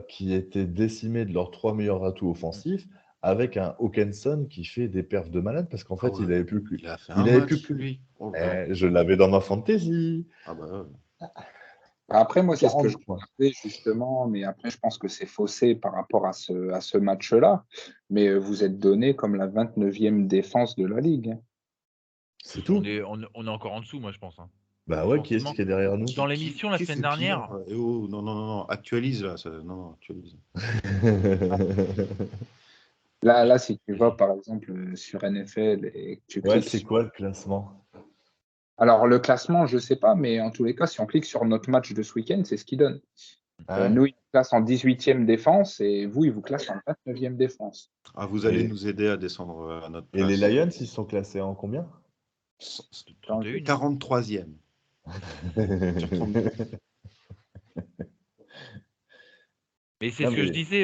qui étaient décimés de leurs trois meilleurs atouts offensifs, avec un Hawkinson qui fait des perfs de malade, parce qu'en Ah fait, ouais, il a fait un il avait plus match, que. lui. Oh là là. Je l'avais dans ma fantasy. Ah bah ouais. Après, moi, c'est ce que je 40 points. regardais justement, mais après, je pense que c'est faussé par rapport à ce match-là. Mais vous êtes donné comme la 29e défense de la Ligue. C'est On tout. est, on est encore en dessous, moi, je pense. Hein. Bah ouais, qui est-ce Offensivement. qui est derrière nous? Dans l'émission la Qui semaine fait pire? dernière, Eh oh, non, non, non, non, actualise là. Non, non, actualise. Là, si tu vas vas-y. par exemple sur NFL et que tu Ouais, cliques c'est sur quoi le classement? Alors, le classement, je ne sais pas, mais en tous les cas, si on clique sur notre match de ce week-end, c'est ce qu'il donne. Ah ouais. Nous, il nous classe en 18e défense et vous, il vous classe en 29e défense. Ah, vous allez Et- nous aider à descendre à notre Et les place. Lions, ils sont classés en combien? 31. 43e. Sur 32. Mais c'est Non, ce que je mais- disais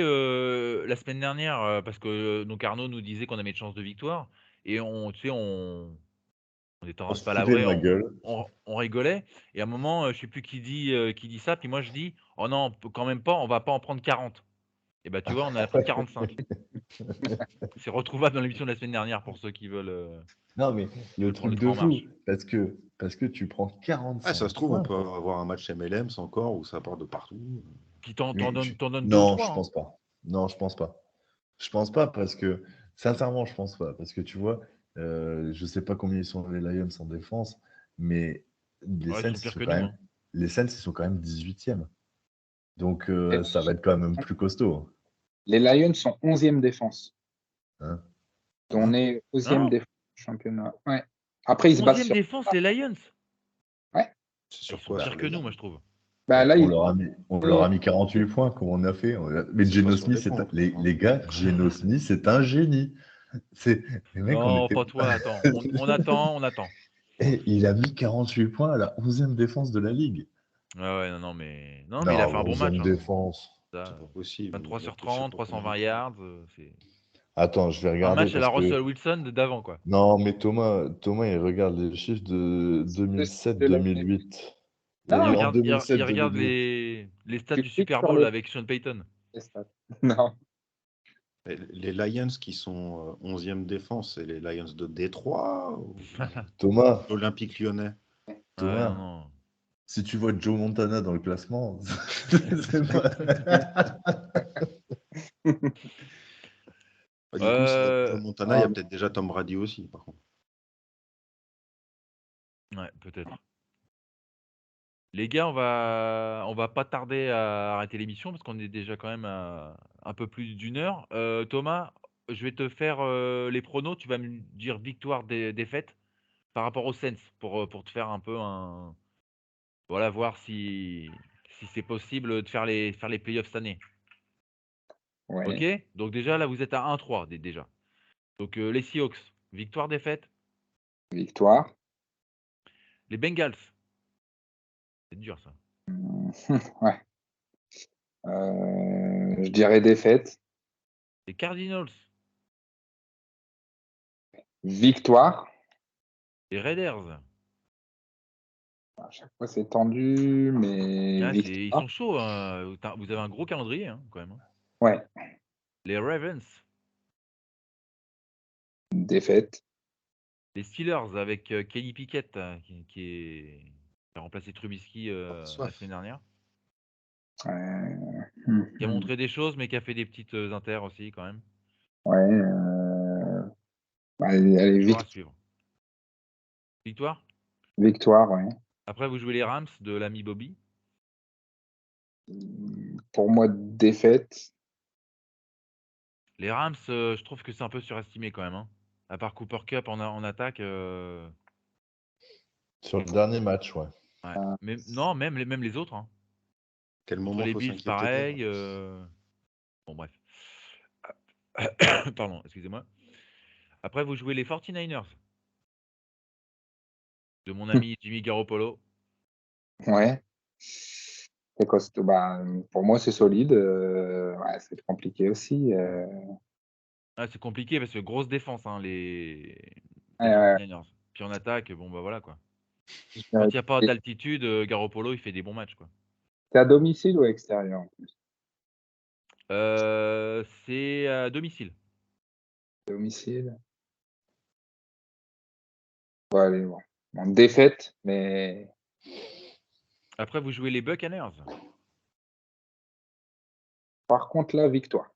la semaine dernière, parce que donc Arnaud nous disait qu'on avait de chance de victoire, et tu sais, on était On en se foutait de palavré, ma gueule. on rigolait, et à un moment, je sais plus qui dit ça, puis moi je dis, oh non, quand même pas, on va pas en prendre 40. Et bah tu vois, on a pris 45. C'est retrouvable dans l'émission de la semaine dernière pour ceux qui veulent Non, mais le prendre le truc train de en marche. fou, parce que tu prends Ah, 45 ça se trouve, on points. peut avoir un match MLM encore où ça part de partout. Qui t'en Mais donne 2 ou non, 3. je Hein. pense pas. Non, je pense pas. Je pense pas parce que, sincèrement, je pense pas. Parce que tu vois, je sais pas combien ils sont les Lions en défense, mais les Ouais, ils Saints, sont pires que nous. Hein. les Saints, ils sont quand même 18e. Donc, Et ça va être quand même plus costaud. les Lions sont 11e défense. Hein. On est 11e Non, défense du championnat. Ouais. Après, ils se basent 11e sur. défense, les Lions. Ouais. C'est Ils sur sont quoi? pires Sur que les nous, moi, armes? je trouve. Bah, là, On ils. leur a mis 48 points, comme on a fait. Mais C'est Geno pas sur Smith, les points. les gars, Geno Smith, c'est un génie. Les mecs, on Non, était. pas toi, attends. On attend. Et il a mis 48 points à la 11e défense de la ligue. Ouais, non, mais il a Non, fait un bon match. 11e Hein. défense. Ça, C'est pas possible. 23 Il a sur fait je sais 30, pas combien 320 de points. yards. C'est Attends, je vais un regarder match à la parce que. Russell Wilson d'avant, quoi. Non, mais Thomas, il regarde les chiffres de de l'année. 2007-2008. Il y a Il Non, eu en regarde, il regarde 2007-2008. les stats tu du cliques Super sur Bowl avec Sean Payton. les stats. Non. Les Lions qui sont 11e défense, c'est les Lions de Détroit ou Thomas, l'Olympique Lyonnais? Ouais, Thomas, non. si tu vois Joe Montana dans le classement, c'est pas. Bah, du coup, s'il y a Euh, Joe Montana, il y a peut-être déjà Tom Brady aussi, par contre. ouais, peut-être. Les gars, on va pas tarder à arrêter l'émission parce qu'on est déjà quand même à un peu plus d'une heure. Thomas, je vais te faire les pronos. Tu vas me dire victoire, défaite par rapport aux Saints pour te faire un peu un. Voilà, voir si c'est possible de faire les playoffs cette année. Ouais. Ok? Donc déjà, là, vous êtes à 1-3 déjà. Donc les Seahawks, victoire, défaite. Victoire. Les Bengals, c'est dur ça. Ouais. Je dirais défaite. Les Cardinals, Victoire. les Raiders. À chaque fois, c'est tendu, mais Ah, ils victoire. sont chauds. Hein. Vous avez un gros calendrier hein, quand même. Hein. Ouais. Les Ravens, Défaite. les Steelers avec Kenny Pickett qui a remplacé Trubisky la Soif. semaine dernière. Hmm. Qui a montré des choses, mais qui a fait des petites inters aussi quand même. Ouais. Allez, Joueur à suivre. Victoire. victoire, ouais. Après, vous jouez les Rams de l'ami Bobby. Pour moi, défaite. Les Rams, je trouve que c'est un peu surestimé quand même. Hein. À part Cooper Cup en attaque. Sur le dernier match, ouais. Ouais. Mais, non, même les autres. Hein. Quel Contre moment les faut Bills, s'inquiéter des pareil. Rams? Bon, bref. Pardon, excusez-moi. Après, vous jouez les 49ers de mon ami Jimmy Garoppolo. Ouais. C'est costaud. Bah, pour moi, c'est solide. Ouais, c'est compliqué aussi. Ah, c'est compliqué parce que grosse défense, hein, les Ouais, ouais. 49ers. Puis en attaque, bon, bah voilà quoi. Je Quand dirais- il n'y a pas d'altitude, Garoppolo, il fait des bons matchs quoi. C'est à domicile ou extérieur en plus? C'est à domicile. Domicile. Ouais, allez, bon. Bon, défaite, mais Après, vous jouez les Buccaneers. par contre, là, victoire.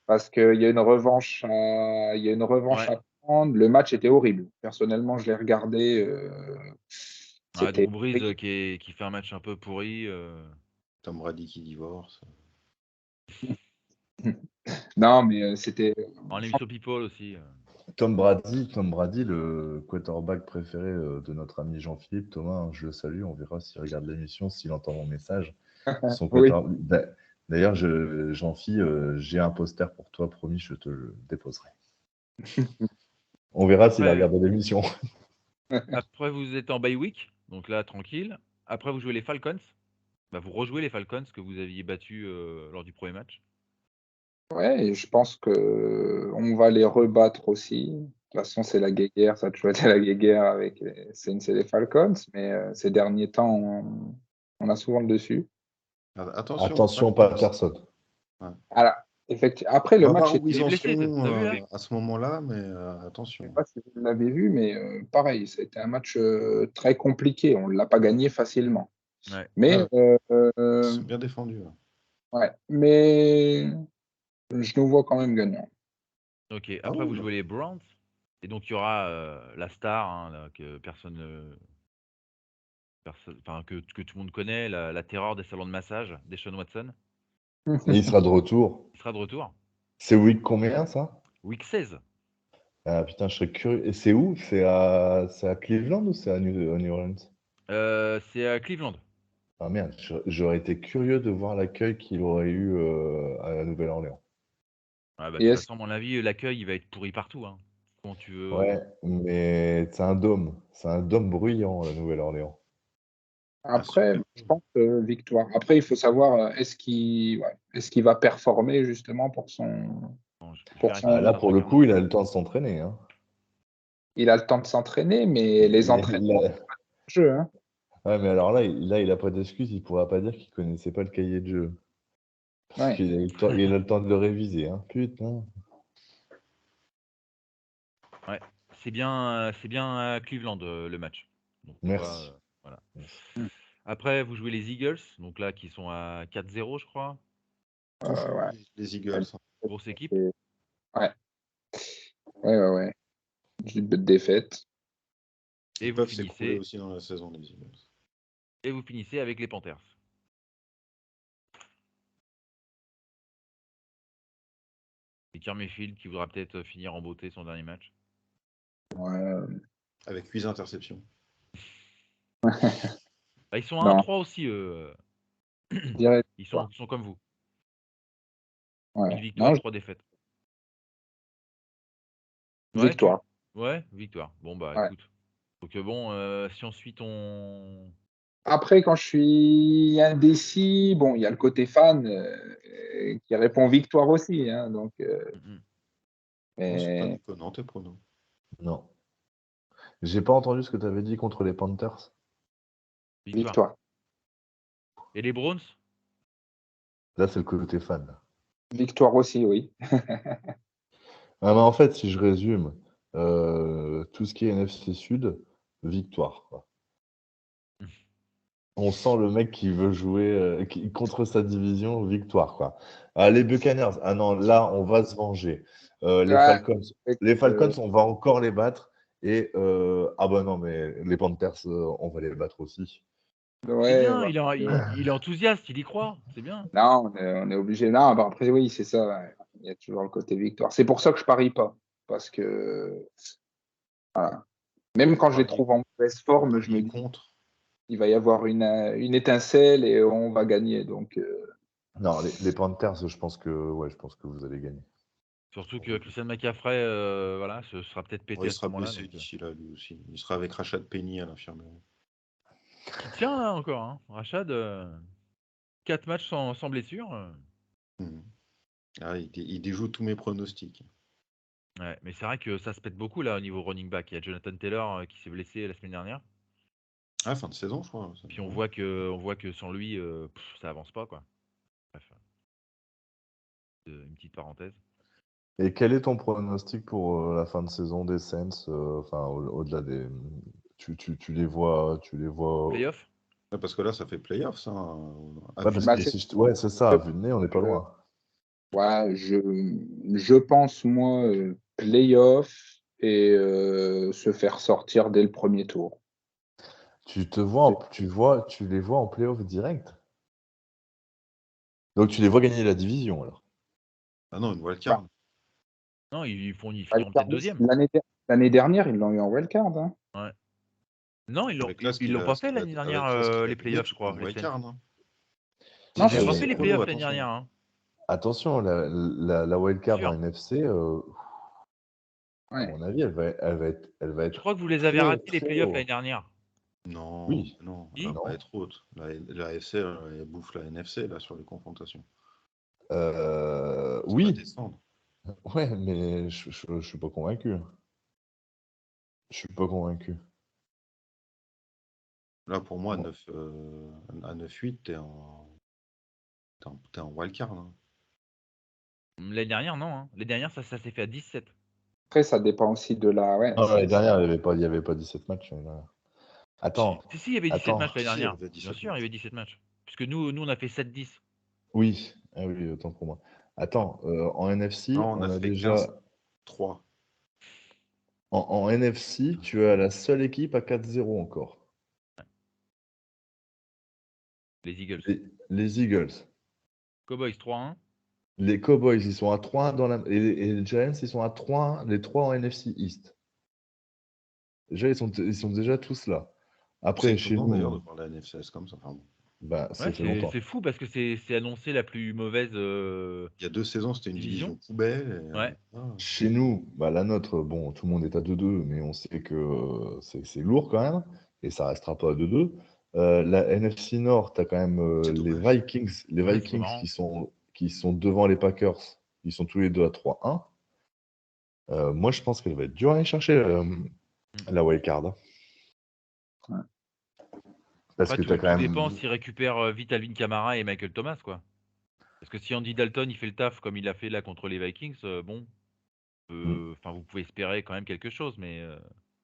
Parce qu'il y a une revanche il y a une revanche Ouais. à prendre. Le match était horrible. Personnellement, je l'ai regardé. Ouais, C'était Drew Brees qui fait un match un peu pourri. Tom Brady qui divorce. Non, mais c'était. En l'émission People aussi. Tom Brady, le quarterback préféré de notre ami Jean-Philippe, Thomas, hein, je le salue, on verra s'il regarde l'émission, s'il entend mon message. Son Oui. D'ailleurs, Jean-Philippe, j'ai un poster pour toi, promis, je te le déposerai. On verra s'il a Après, regardé l'émission. après, vous êtes en bye week, donc là, tranquille. Après, vous jouez les Falcons. Bah, vous rejouez les Falcons que vous aviez battus lors du premier match. Ouais, et je pense que on va les rebattre aussi. De toute façon, c'est la guéguerre, ça a toujours été la guéguerre avec les Saints et les Falcons, mais ces derniers temps, on a souvent le dessus. Attention, Attention, Falcons. Patterson. Alors, effectivement, après, On le va match voir où était. ils en blessé, sont t'as vu là à ce moment-là, mais Je ne attention. sais pas si vous l'avez vu, mais pareil, ça a été un match très compliqué. On ne l'a pas gagné facilement. Ouais. Mais, Ils sont bien défendus. Là. ouais, mais je nous vois quand même gagnant. Ok, Ah après, oui, vous bah. jouez les Browns. Et donc, il y aura la star hein, là, que personne, enfin, que tout le monde connaît, la terreur des salons de massage, Deshaun Watson. Et il sera de retour. Il sera de retour. C'est week combien, ça? Week 16. Ah putain, je serais curieux. Et c'est où? C'est à Cleveland ou c'est à New Orleans? C'est à Cleveland. Ah merde, j'aurais été curieux de voir l'accueil qu'il aurait eu à la Nouvelle-Orléans. Ah, bah, de Et toute est-ce façon, à mon avis, l'accueil, il va être pourri partout. Hein. Comment tu veux. Ouais, mais c'est un dôme. C'est un dôme bruyant, la Nouvelle-Orléans. Ah, Après, super. je pense victoire. Après, il faut savoir est-ce qu'il va performer justement pour son Bon, je pour vérifie Ah, son juste là, un pour truc le en coup, même il a temps. le temps de s'entraîner, hein. il a le temps de s'entraîner, mais les Mais entraînements de jeu, hein. Ouais, mais alors là, il a pas d'excuse. Il pourra pas dire qu'il connaissait pas le cahier de jeu. Parce Ouais. qu'il a eu le temps, il a le temps de le réviser, hein. Putain. Ouais. C'est bien à Cleveland le match. Donc, tu vois, Merci. voilà. Merci. Après, vous jouez les Eagles, donc là, qui sont à 4-0, je crois. Toujours Ouais. les Eagles. Grosse équipe. Et- ouais. Ouais. Du but de défaite. Et Ils vous peuvent s'écrouler finissez, aussi dans la saison, les Eagles. avec les Panthers. Et Baker Mayfield qui voudra peut-être finir en beauté son dernier match. Ouais. Avec 8 interceptions. Bah, ils sont à Non, 1-3 aussi. je dirais Ils victoire. sont comme vous. Une Ouais. Non, victoire, 3 défaites. Ouais, victoire. ouais, victoire. Bon, bah Ouais. écoute. Donc, bon, si on suit ton. Après, quand je suis indécis, bon, il y a le côté fan qui répond victoire aussi, hein, donc, Mm, Non, c'est pas mais déconnant, tes pronos. Non. J'ai pas entendu ce que tu avais dit contre les Panthers. victoire. victoire. Et les Browns? Là, c'est le côté fan. Victoire aussi, oui. Ah, mais en fait, si je résume, tout ce qui est NFC Sud, victoire, quoi. On sent le mec qui veut jouer contre sa division, victoire, quoi. Ah, les Buccaneers, ah non, là, on va se venger. Les Ouais, Falcons, avec, on va encore les battre. Et ah bah non, mais les Panthers, on va les battre aussi. C'est ouais, bien, ouais. il est enthousiaste, il y croit. C'est bien. Non, on est obligé. Non, bah après, oui, c'est ça. Ouais. Il y a toujours le côté victoire. C'est pour ça que je parie pas. Parce que voilà. Même quand je les Parier, trouve en mauvaise forme, je me parier dis contre. il va y avoir une étincelle et on va gagner. Donc, Non, les Panthers, ouais, je pense que vous allez gagner. Surtout que Christian McCaffrey, voilà, ce sera peut-être pété Ouais, à il ce sera moment-là. blessé Donc, d'ici là, lui aussi. Il sera avec Rashad Penny à l'infirmerie. qui tient là encore, hein. Rashad, 4 matchs sans blessure. Mhm. Ah, il déjoue tous mes pronostics. Ouais, mais c'est vrai que ça se pète beaucoup là au niveau running back. Il y a Jonathan Taylor qui s'est blessé la semaine dernière. Ah, fin de saison, je crois. Puis on voit que sans lui, ça avance pas quoi. Bref, une petite parenthèse. Et quel est ton pronostic pour la fin de saison des Saints enfin, au-delà des. Tu les vois. Playoff? Ouais, parce que là, ça fait playoff, ça. À Ouais, vue parce de bah, que nez. ouais, c'est ça, à vue de nez, on n'est pas loin. ouais, je pense, moi, playoff et se faire sortir dès le premier tour. Tu les vois en playoff direct. Donc tu les vois gagner la division alors. Ah non, une Bah, wildcard. Non, ils finiront Wildcard peut-être deuxième. L'année dernière, ils l'ont eu en wildcard. Hein. Ouais. Non, ils Avec là, l'ont pas fait l'année dernière, avec là, ce qu'il a les donné, playoffs, je tu prends crois, le les Saints. wildcard. Hein. Non, Ils n'avaient pas mais- fait les Chrono, playoffs l'année attention. dernière. Hein. Attention, la wildcard Sûr. en NFC, à ouais. mon avis, elle va Je être crois que vous les avez très, ratés les très playoffs haut. l'année dernière. Non, Oui. non, Si elle va Non. pas être haute. La AFC, elle bouffe la NFC là, sur les confrontations. Ça va Oui, descendre. ouais, mais je suis pas convaincu. Je suis pas convaincu. Là, pour moi, Bon. à 9-8, t'es en wildcard. Là. L'année dernière, non. Hein. L'année dernière, ça s'est fait à 17. Après, ça dépend aussi de la. Ouais, Non, l'année dernière, il y avait pas 17 matchs. Attends, Si, il y avait 17 matchs l'année Si, il y dernière. avait Bien 17 sûr, il y matchs. avait 17 matchs. Puisque nous, on a fait 7-10. oui, ah oui, autant pour moi. Attends, en NFC, Non, on on a a fait déjà 15-3. en NFC, tu as la seule équipe à 4-0 encore. Les Eagles. Les Eagles. Cowboys 3-1. Les Cowboys, ils sont à 3-1 et les Giants, ils sont à 3-1, les 3 en NFC East. Déjà, ils sont déjà tous là. C'est Après, chez étonnant d'ailleurs de nous, voir la NFCS comme ça. Enfin, bon. bah, Ouais, ça fait longtemps. c'est fou parce que c'est annoncé la plus mauvaise Il y a 2 saisons, c'était une division. division poubelle. Ouais. Chez nous, bah, la nôtre, bon, tout le monde est à 2-2, mais on sait que c'est lourd quand même, et ça restera pas à 2-2. La NFC Nord, tu as quand même C'est les dommage. Vikings, Ouais, c'est marrant. qui sont devant les Packers. Ils sont tous les deux à 3-1. Moi, je pense qu'elle va être dure à aller chercher la wildcard. Hein. Ouais. Parce Après, que tu as tout quand même. dépend s'ils récupèrent vite Alvin Kamara et Michael Thomas, quoi. Parce que si Andy Dalton il fait le taf comme il a fait là contre les Vikings, bon, enfin vous pouvez espérer quand même quelque chose, mais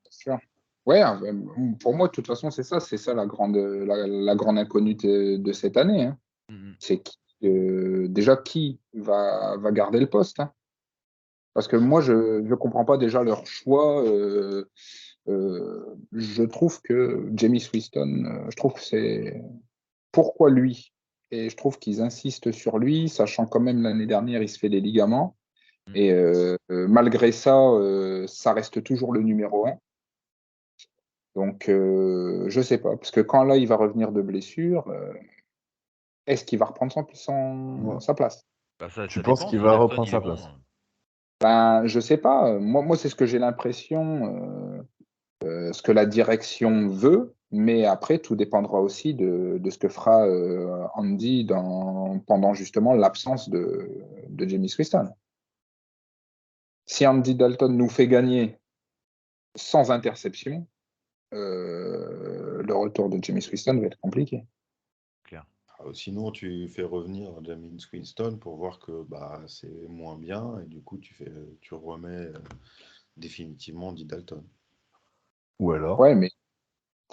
C'est sûr. Ouais, pour moi, de toute façon, c'est ça la grande inconnue de cette année. Hein. C'est déjà qui va garder le poste. Hein. Parce que moi, je ne comprends pas déjà leur choix. Je trouve que Jameis Winston, je trouve que c'est pourquoi lui? Et je trouve qu'ils insistent sur lui, sachant quand même l'année dernière, il se fait les ligaments. Et malgré ça, ça reste toujours le numéro 1. Donc, je sais pas. Parce que quand là, il va revenir de blessure, est-ce qu'il va reprendre Ouais. sa place? bah, ça Tu penses dépend qu'il si va Dalton reprendre il est sa bon. place? Ben, je sais pas. Moi c'est ce que j'ai l'impression, ce que la direction veut. Mais après, tout dépendra aussi de ce que fera Andy pendant justement l'absence de Jameis Winston. Si Andy Dalton nous fait gagner sans interception, le retour de Jameis Winston va être compliqué. Clair. Sinon, tu fais revenir Jameis Winston pour voir que bah, c'est moins bien et du coup, tu remets définitivement Andy Dalton. Ou alors, Ouais, mais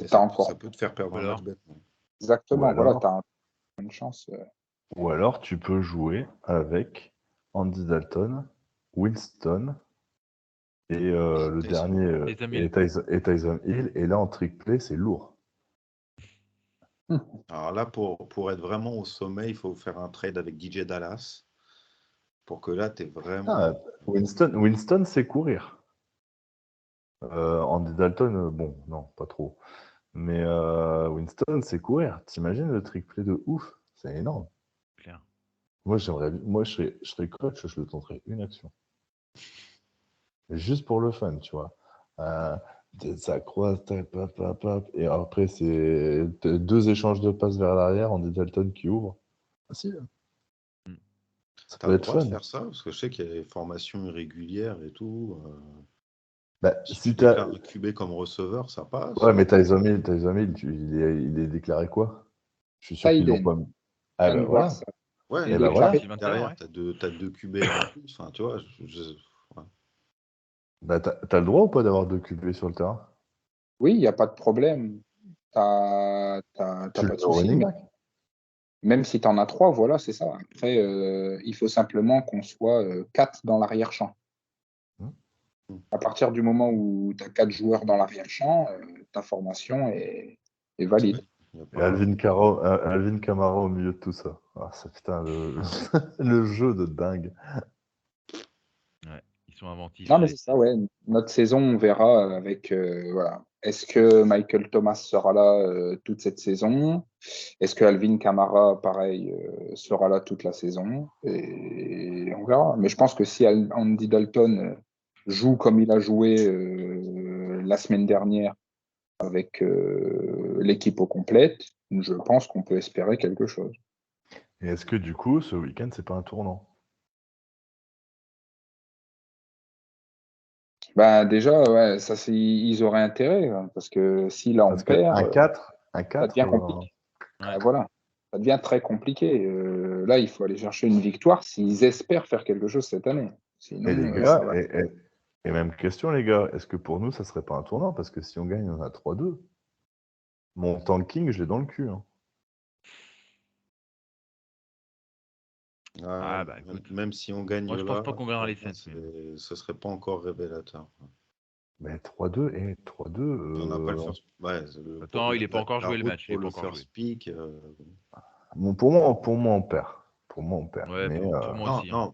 Et t'as encore. ça peut te faire perdre un Alors match bêtement. Exactement, Ou voilà, alors- tu as une chance. ou alors tu peux jouer avec Andy Dalton, Winston et le Taysom. dernier Taysom Hill. et Tyson Hill. Et là, en trick play, c'est lourd. Alors là, pour être vraiment au sommet, il faut faire un trade avec DJ Dallas pour que là, tu es vraiment. Ah, Winston, c'est courir. Andy Dalton, bon, non, pas trop. Mais Winston, c'est courir. T'imagines le trick play de ouf? C'est énorme. Clair. Moi, je serais coach, je le tenterais une action. Juste pour le fun, tu vois. Ça croise, et après, c'est 2 échanges de passes vers l'arrière, Andy Dalton qui ouvre. Ah, si, ça Tu as peut le être droit de fun. faire ça parce que je sais qu'il y a des formations irrégulières et tout. Bah, Si si tu t'as... déclares un QB comme receveur, ça passe. Ouais, mais Tyson Hill, il est déclaré quoi? Je suis sûr qu'ils l'ont Tight pas. Ah, ben voilà. ça. Ouais, Et Et ben mais voilà. Travis Hunter, derrière, ouais. tu as deux QB en plus. Enfin, tu vois, ouais. Bah, t'as le droit ou pas d'avoir 2 QB sur le terrain? Oui, il n'y a pas de problème. T'as pas Tu le de mets au souci. running Mais back. même si tu en as 3, voilà, c'est ça. Après, il faut simplement qu'on soit 4 dans l'arrière-champ. À partir du moment où tu as 4 joueurs dans l'arrière-champ, ta formation est valide. Il y a Et pas... Alvin Kamara au milieu de tout ça. Ah, ça, putain, le jeu de dingue. Ouais. sont inventifs Non, sur mais les c'est ça, ouais. Notre saison, on verra avec, voilà. Est-ce que Michael Thomas sera là toute cette saison? Est-ce que Alvin Kamara, pareil, sera là toute la saison? Et on verra. Mais je pense que si Andy Dalton joue comme il a joué la semaine dernière avec l'équipe au complète, je pense qu'on peut espérer quelque chose. Et est-ce que du coup, ce week-end, c'est pas un tournant? Ben déjà, ouais, ça ils auraient intérêt, hein, parce que si là on Parce que perd, un 4, ça devient compliqué. Ouais. Voilà, ça devient très compliqué. Là, il faut aller chercher une victoire s'ils espèrent faire quelque chose cette année. et les Sinon, ça gars, va. et même question, les gars, est-ce que pour nous, ça serait pas un tournant? Parce que si on gagne, on a 3-2. Mon tanking, je l'ai dans le cul. Hein. Ah, bah écoute, Même si on gagne moi je pense là, pas qu'on gagnera les pour moi, Saints. Mais... ce serait pas encore révélateur. Mais 3-2, et 3-2. On n'a pas le first. Ouais, Attends, il n'est pas encore la joué le route match. Il pour est pas le encore joué. first pick. Bon, pour moi, on perd. Pour moi, on perd. Ouais, Mais, pour moi aussi. Hein.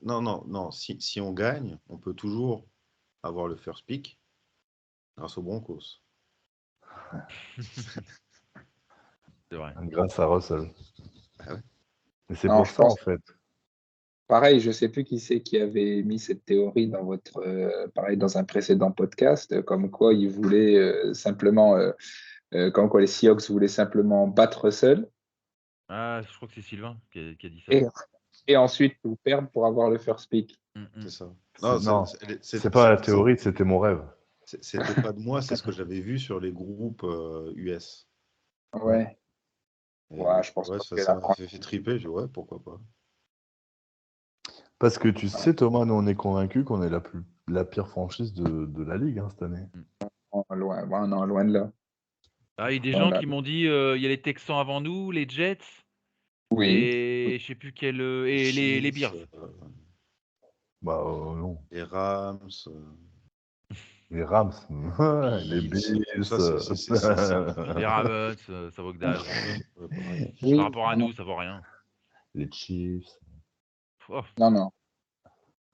Non. Si on gagne, on peut toujours avoir le first pick grâce aux Broncos. C'est vrai. grâce à Russell. Ah ouais. Et c'est Non, pour je ça, en pense. fait. Pareil, je sais plus qui c'est qui avait mis cette théorie dans votre, pareil, dans un précédent podcast, comme quoi ils voulaient simplement, comme quoi les Seahawks voulaient simplement battre Russell Ah, je crois que c'est Sylvain qui a dit ça. et, et ensuite vous perdre pour avoir le first pick. C'est ça. Non, c'est pas la théorie, c'était mon rêve. C'était pas de moi, c'est ce que j'avais vu sur les groupes US. Ouais. Et Ouais, je pense ouais, pas que ça la m'a fait triper. Je dis, ouais, pourquoi pas. Parce que tu sais, Thomas, nous, on est convaincus qu'on est la pire franchise de la Ligue cette année. loin, non, loin de là. Ah, il y a des On gens a- qui m'ont dit il y a les Texans avant nous, les Jets, Oui. et je sais plus quel. Et les Chiefs, Bears. Bah non. les Rams. Les Rams, les Bills, Bills. tout ça, Les Ravens, ça vaut que dalle. ouais, pareil. Oui. Par rapport à Non, nous, ça vaut rien. les Chiefs. Oh, non.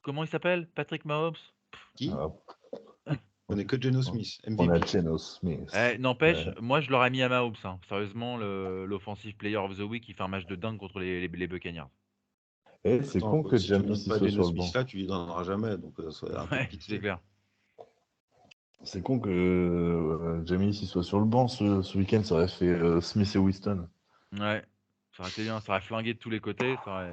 comment il s'appelle? Patrick Mahomes? Qui? Hop, On n'est que Geno Smith, on a MVP. Geno Smith. N'empêche, moi je l'aurais mis à Mahomes. Hein. Sérieusement, l'Offensive Player of the Week, il fait un match de dingue contre les Buccaneers. Et c'est Attends, con que si tu James donnes il pas soit Geno sur le Smith banc. là, tu lui donneras jamais. Donc, ça a un peu de Ouais, pitié. c'est clair. C'est con que James il soit sur le banc ce week-end, ça aurait fait Smith et Winston. Ouais, ça aurait été bien, ça aurait flingué de tous les côtés. Ça aurait...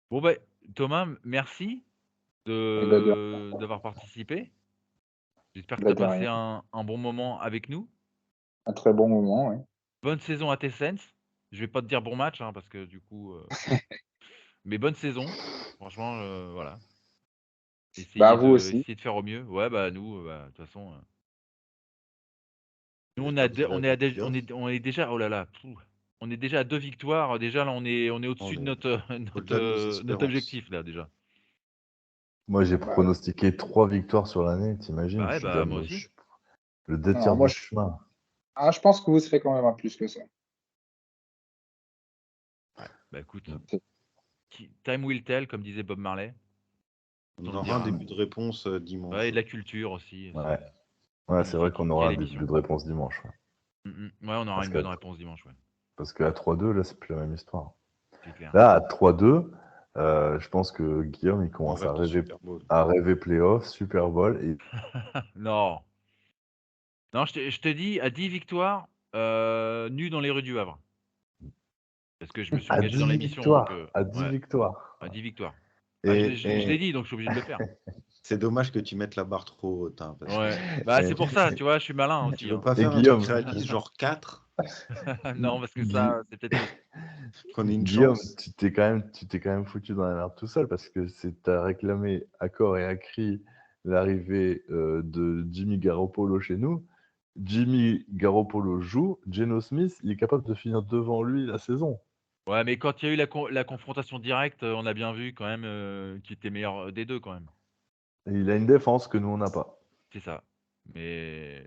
Bon, bah, Thomas, merci Eh ben, d'avoir participé. J'espère que tu as de passé rien. un bon moment avec nous. Un très bon moment, oui. Bonne saison à tes Saints. Je vais pas te dire bon match, hein, parce que du coup. Mais bonne saison. Franchement, voilà. Bah, vous aussi. Essayer de faire au mieux. Ouais, bah nous, de toute façon. Nous, J'espère que vous allez aller en playoff. on est déjà. Oh là là. On est déjà à 2 victoires. Déjà, là, on est au-dessus de On est notre, au-delà de nos notre espérances. objectif, là, déjà. Moi j'ai Bah, pronostiqué 3 victoires sur l'année, t'imagines? Bah ouais, Je suis bah déjà moi aussi. le 2 non, tiers moi, du chemin. je pense que vous serez quand même à plus que ça. Ouais. Bah écoute, C'est- time will tell, comme disait Bob Marley. On On le aura un dira. début de réponse Ouais, dimanche. et de la culture aussi. Ouais, C'est ouais c'est vrai magnifique. qu'on aura Quelle un émission. début de réponse dimanche. Ouais. Ouais, on aura Parce une que- bonne réponse dimanche, ouais. Parce qu'à 3-2, là, c'est plus la même histoire. C'est clair. Là, à 3-2, je pense que Guillaume, il On commence rêve de Super Bowl. à rêver playoff, Super Bowl. Et... Non. Non, je te dis, à 10 victoires, nu dans les rues du Havre. Parce que je me suis À engagé 10 dans l'émission, donc victoires. À 10 ouais, victoires. à 10 victoires. Ah, je Et l'ai dit, donc je suis obligé de le faire. C'est dommage que tu mettes la barre trop haute. Hein, parce Ouais. Bah, Et- c'est pour ça, tu vois, je suis malin tu aussi. veux Hein. pas Et faire un truc Guillaume, réaliste, genre 4, Non, parce que ça, c'est peut-être trop. qu'on ait une Guillaume, chance. tu t'es quand même foutu dans la merde tout seul parce que t'as réclamé à corps et à cri l'arrivée de Jimmy Garoppolo chez nous. Jimmy Garoppolo joue, Geno Smith, il est capable de finir devant lui la saison. Ouais, mais quand il y a eu la confrontation directe, on a bien vu quand même qui était meilleur des deux, quand même. Et il a une défense que nous, on n'a pas. C'est ça. Mais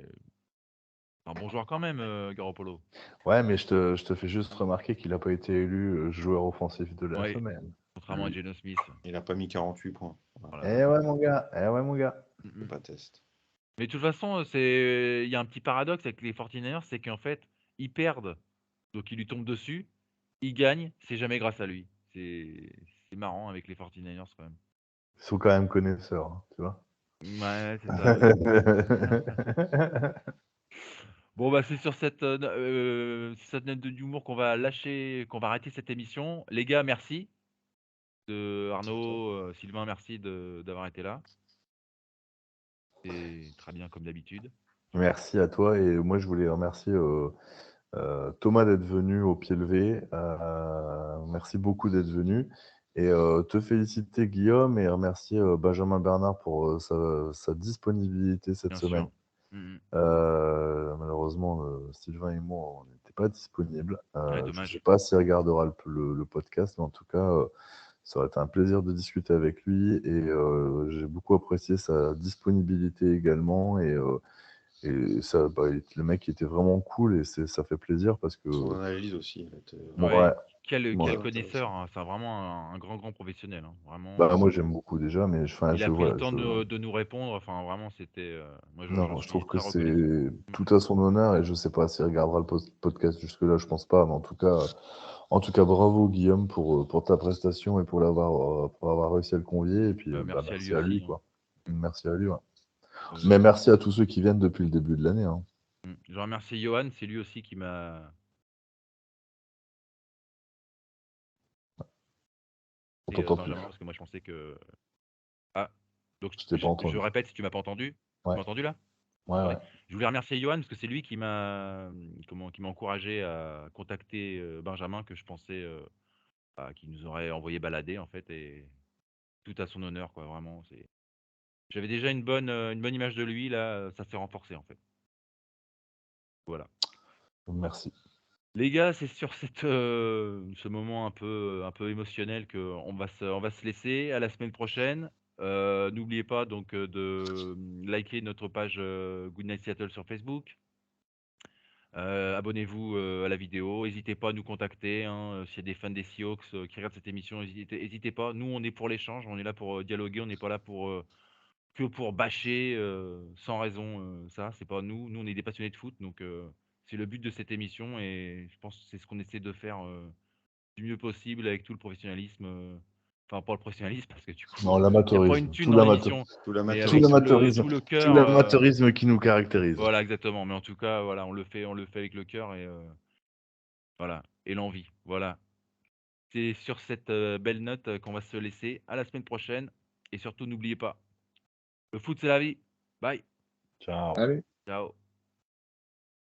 un bon joueur quand même, Garoppolo. Ouais, mais je te fais juste remarquer qu'il n'a pas été élu joueur offensif de la Ouais. semaine. contrairement à Geno Smith. Il n'a pas mis 48 points. Voilà, Voilà. Eh ouais, mon gars. Eh ouais, mon gars. c'est pas test. Mais de toute façon, il y a un petit paradoxe avec les 49ers, c'est qu'en fait, ils perdent, donc ils lui tombent dessus, ils gagnent, c'est jamais grâce à lui. C'est marrant avec les 49ers quand même. Ils sont quand même connaisseurs, hein, tu vois. Ouais, c'est ça. Bon, bah, c'est sur cette note d'humour qu'on va arrêter cette émission. Les gars, merci. Arnaud, Sylvain, merci d'avoir été là. C'est très bien comme d'habitude. Merci à toi. Et moi, je voulais remercier Thomas d'être venu au pied levé. Merci beaucoup d'être venu. Et te féliciter, Guillaume, et remercier Benjamin Bernard pour sa disponibilité cette Bien semaine. sûr. Malheureusement, Sylvain et moi, on n'était pas disponibles. Ouais, Je ne dommage. sais pas s'il regardera le podcast, mais en tout cas, ça aurait été un plaisir de discuter avec lui. Et j'ai beaucoup apprécié sa disponibilité également. Et ça, le mec était vraiment cool et ça fait plaisir parce que Son analyse aussi. Ouais, ouais, quel ouais. connaisseur, hein. C'est vraiment un grand professionnel, hein. Vraiment, Bah, moi j'aime beaucoup déjà, mais il a pris le voilà, temps de nous répondre. Enfin, vraiment, c'était. Moi, j'en non, je suis trouve que très reconnaissant. c'est tout à son honneur et je sais pas s'il regardera le podcast jusque-là, je pense pas, mais en tout cas, bravo Guillaume pour ta prestation et pour avoir réussi à le convier et puis Merci à lui merci à aussi, lui hein. quoi. Merci à lui. Ouais. Euh, Mais merci à tous ceux qui viennent depuis le début de l'année. Hein. Je remercie Johan, c'est lui aussi qui m'a. On Et t'entend plus. Benjamin, parce que moi, je pensais que. Ah, donc Je t'ai pas je entendu. répète si tu m'as pas entendu. Tu Ouais. m'as entendu là? Ouais, Ouais. ouais. Je voulais remercier Johan parce que c'est lui qui m'a encouragé à contacter Benjamin, que je pensais qu'il nous aurait envoyé balader en fait, et tout à son honneur quoi, vraiment. J'avais déjà une bonne image de lui, là, ça s'est renforcé en fait. Voilà. Merci. Les gars, c'est sur ce moment un peu émotionnel qu'on on va se laisser. À la semaine prochaine. N'oubliez pas donc de liker notre page Goodnight Seattle sur Facebook. Abonnez-vous à la vidéo. N'hésitez pas à nous contacter, hein, s'il y a des fans des Seahawks qui regardent cette émission, n'hésitez pas. Nous, on est pour l'échange, on est là pour dialoguer, on n'est pas là que pour bâcher sans raison. Ça, c'est pas nous. Nous, on est des passionnés de foot, donc c'est le but de cette émission et je pense que c'est ce qu'on essaie de faire du mieux possible avec tout le professionnalisme. Enfin, pas le professionnalisme parce que du coup, Non, il n'y a pas l'amateurisme. une thune dans l'émission, Tout mais l'amateurisme. avec L'amateurisme. tout le Tout cœur. l'amateurisme qui nous caractérise. Voilà, exactement. Mais en tout cas, voilà, on le fait avec le cœur et voilà, et l'envie. Voilà. C'est sur cette belle note qu'on va se laisser. À la semaine prochaine et surtout, n'oubliez pas, le foot c'est la vie. Bye. Ciao. Allez. Ciao.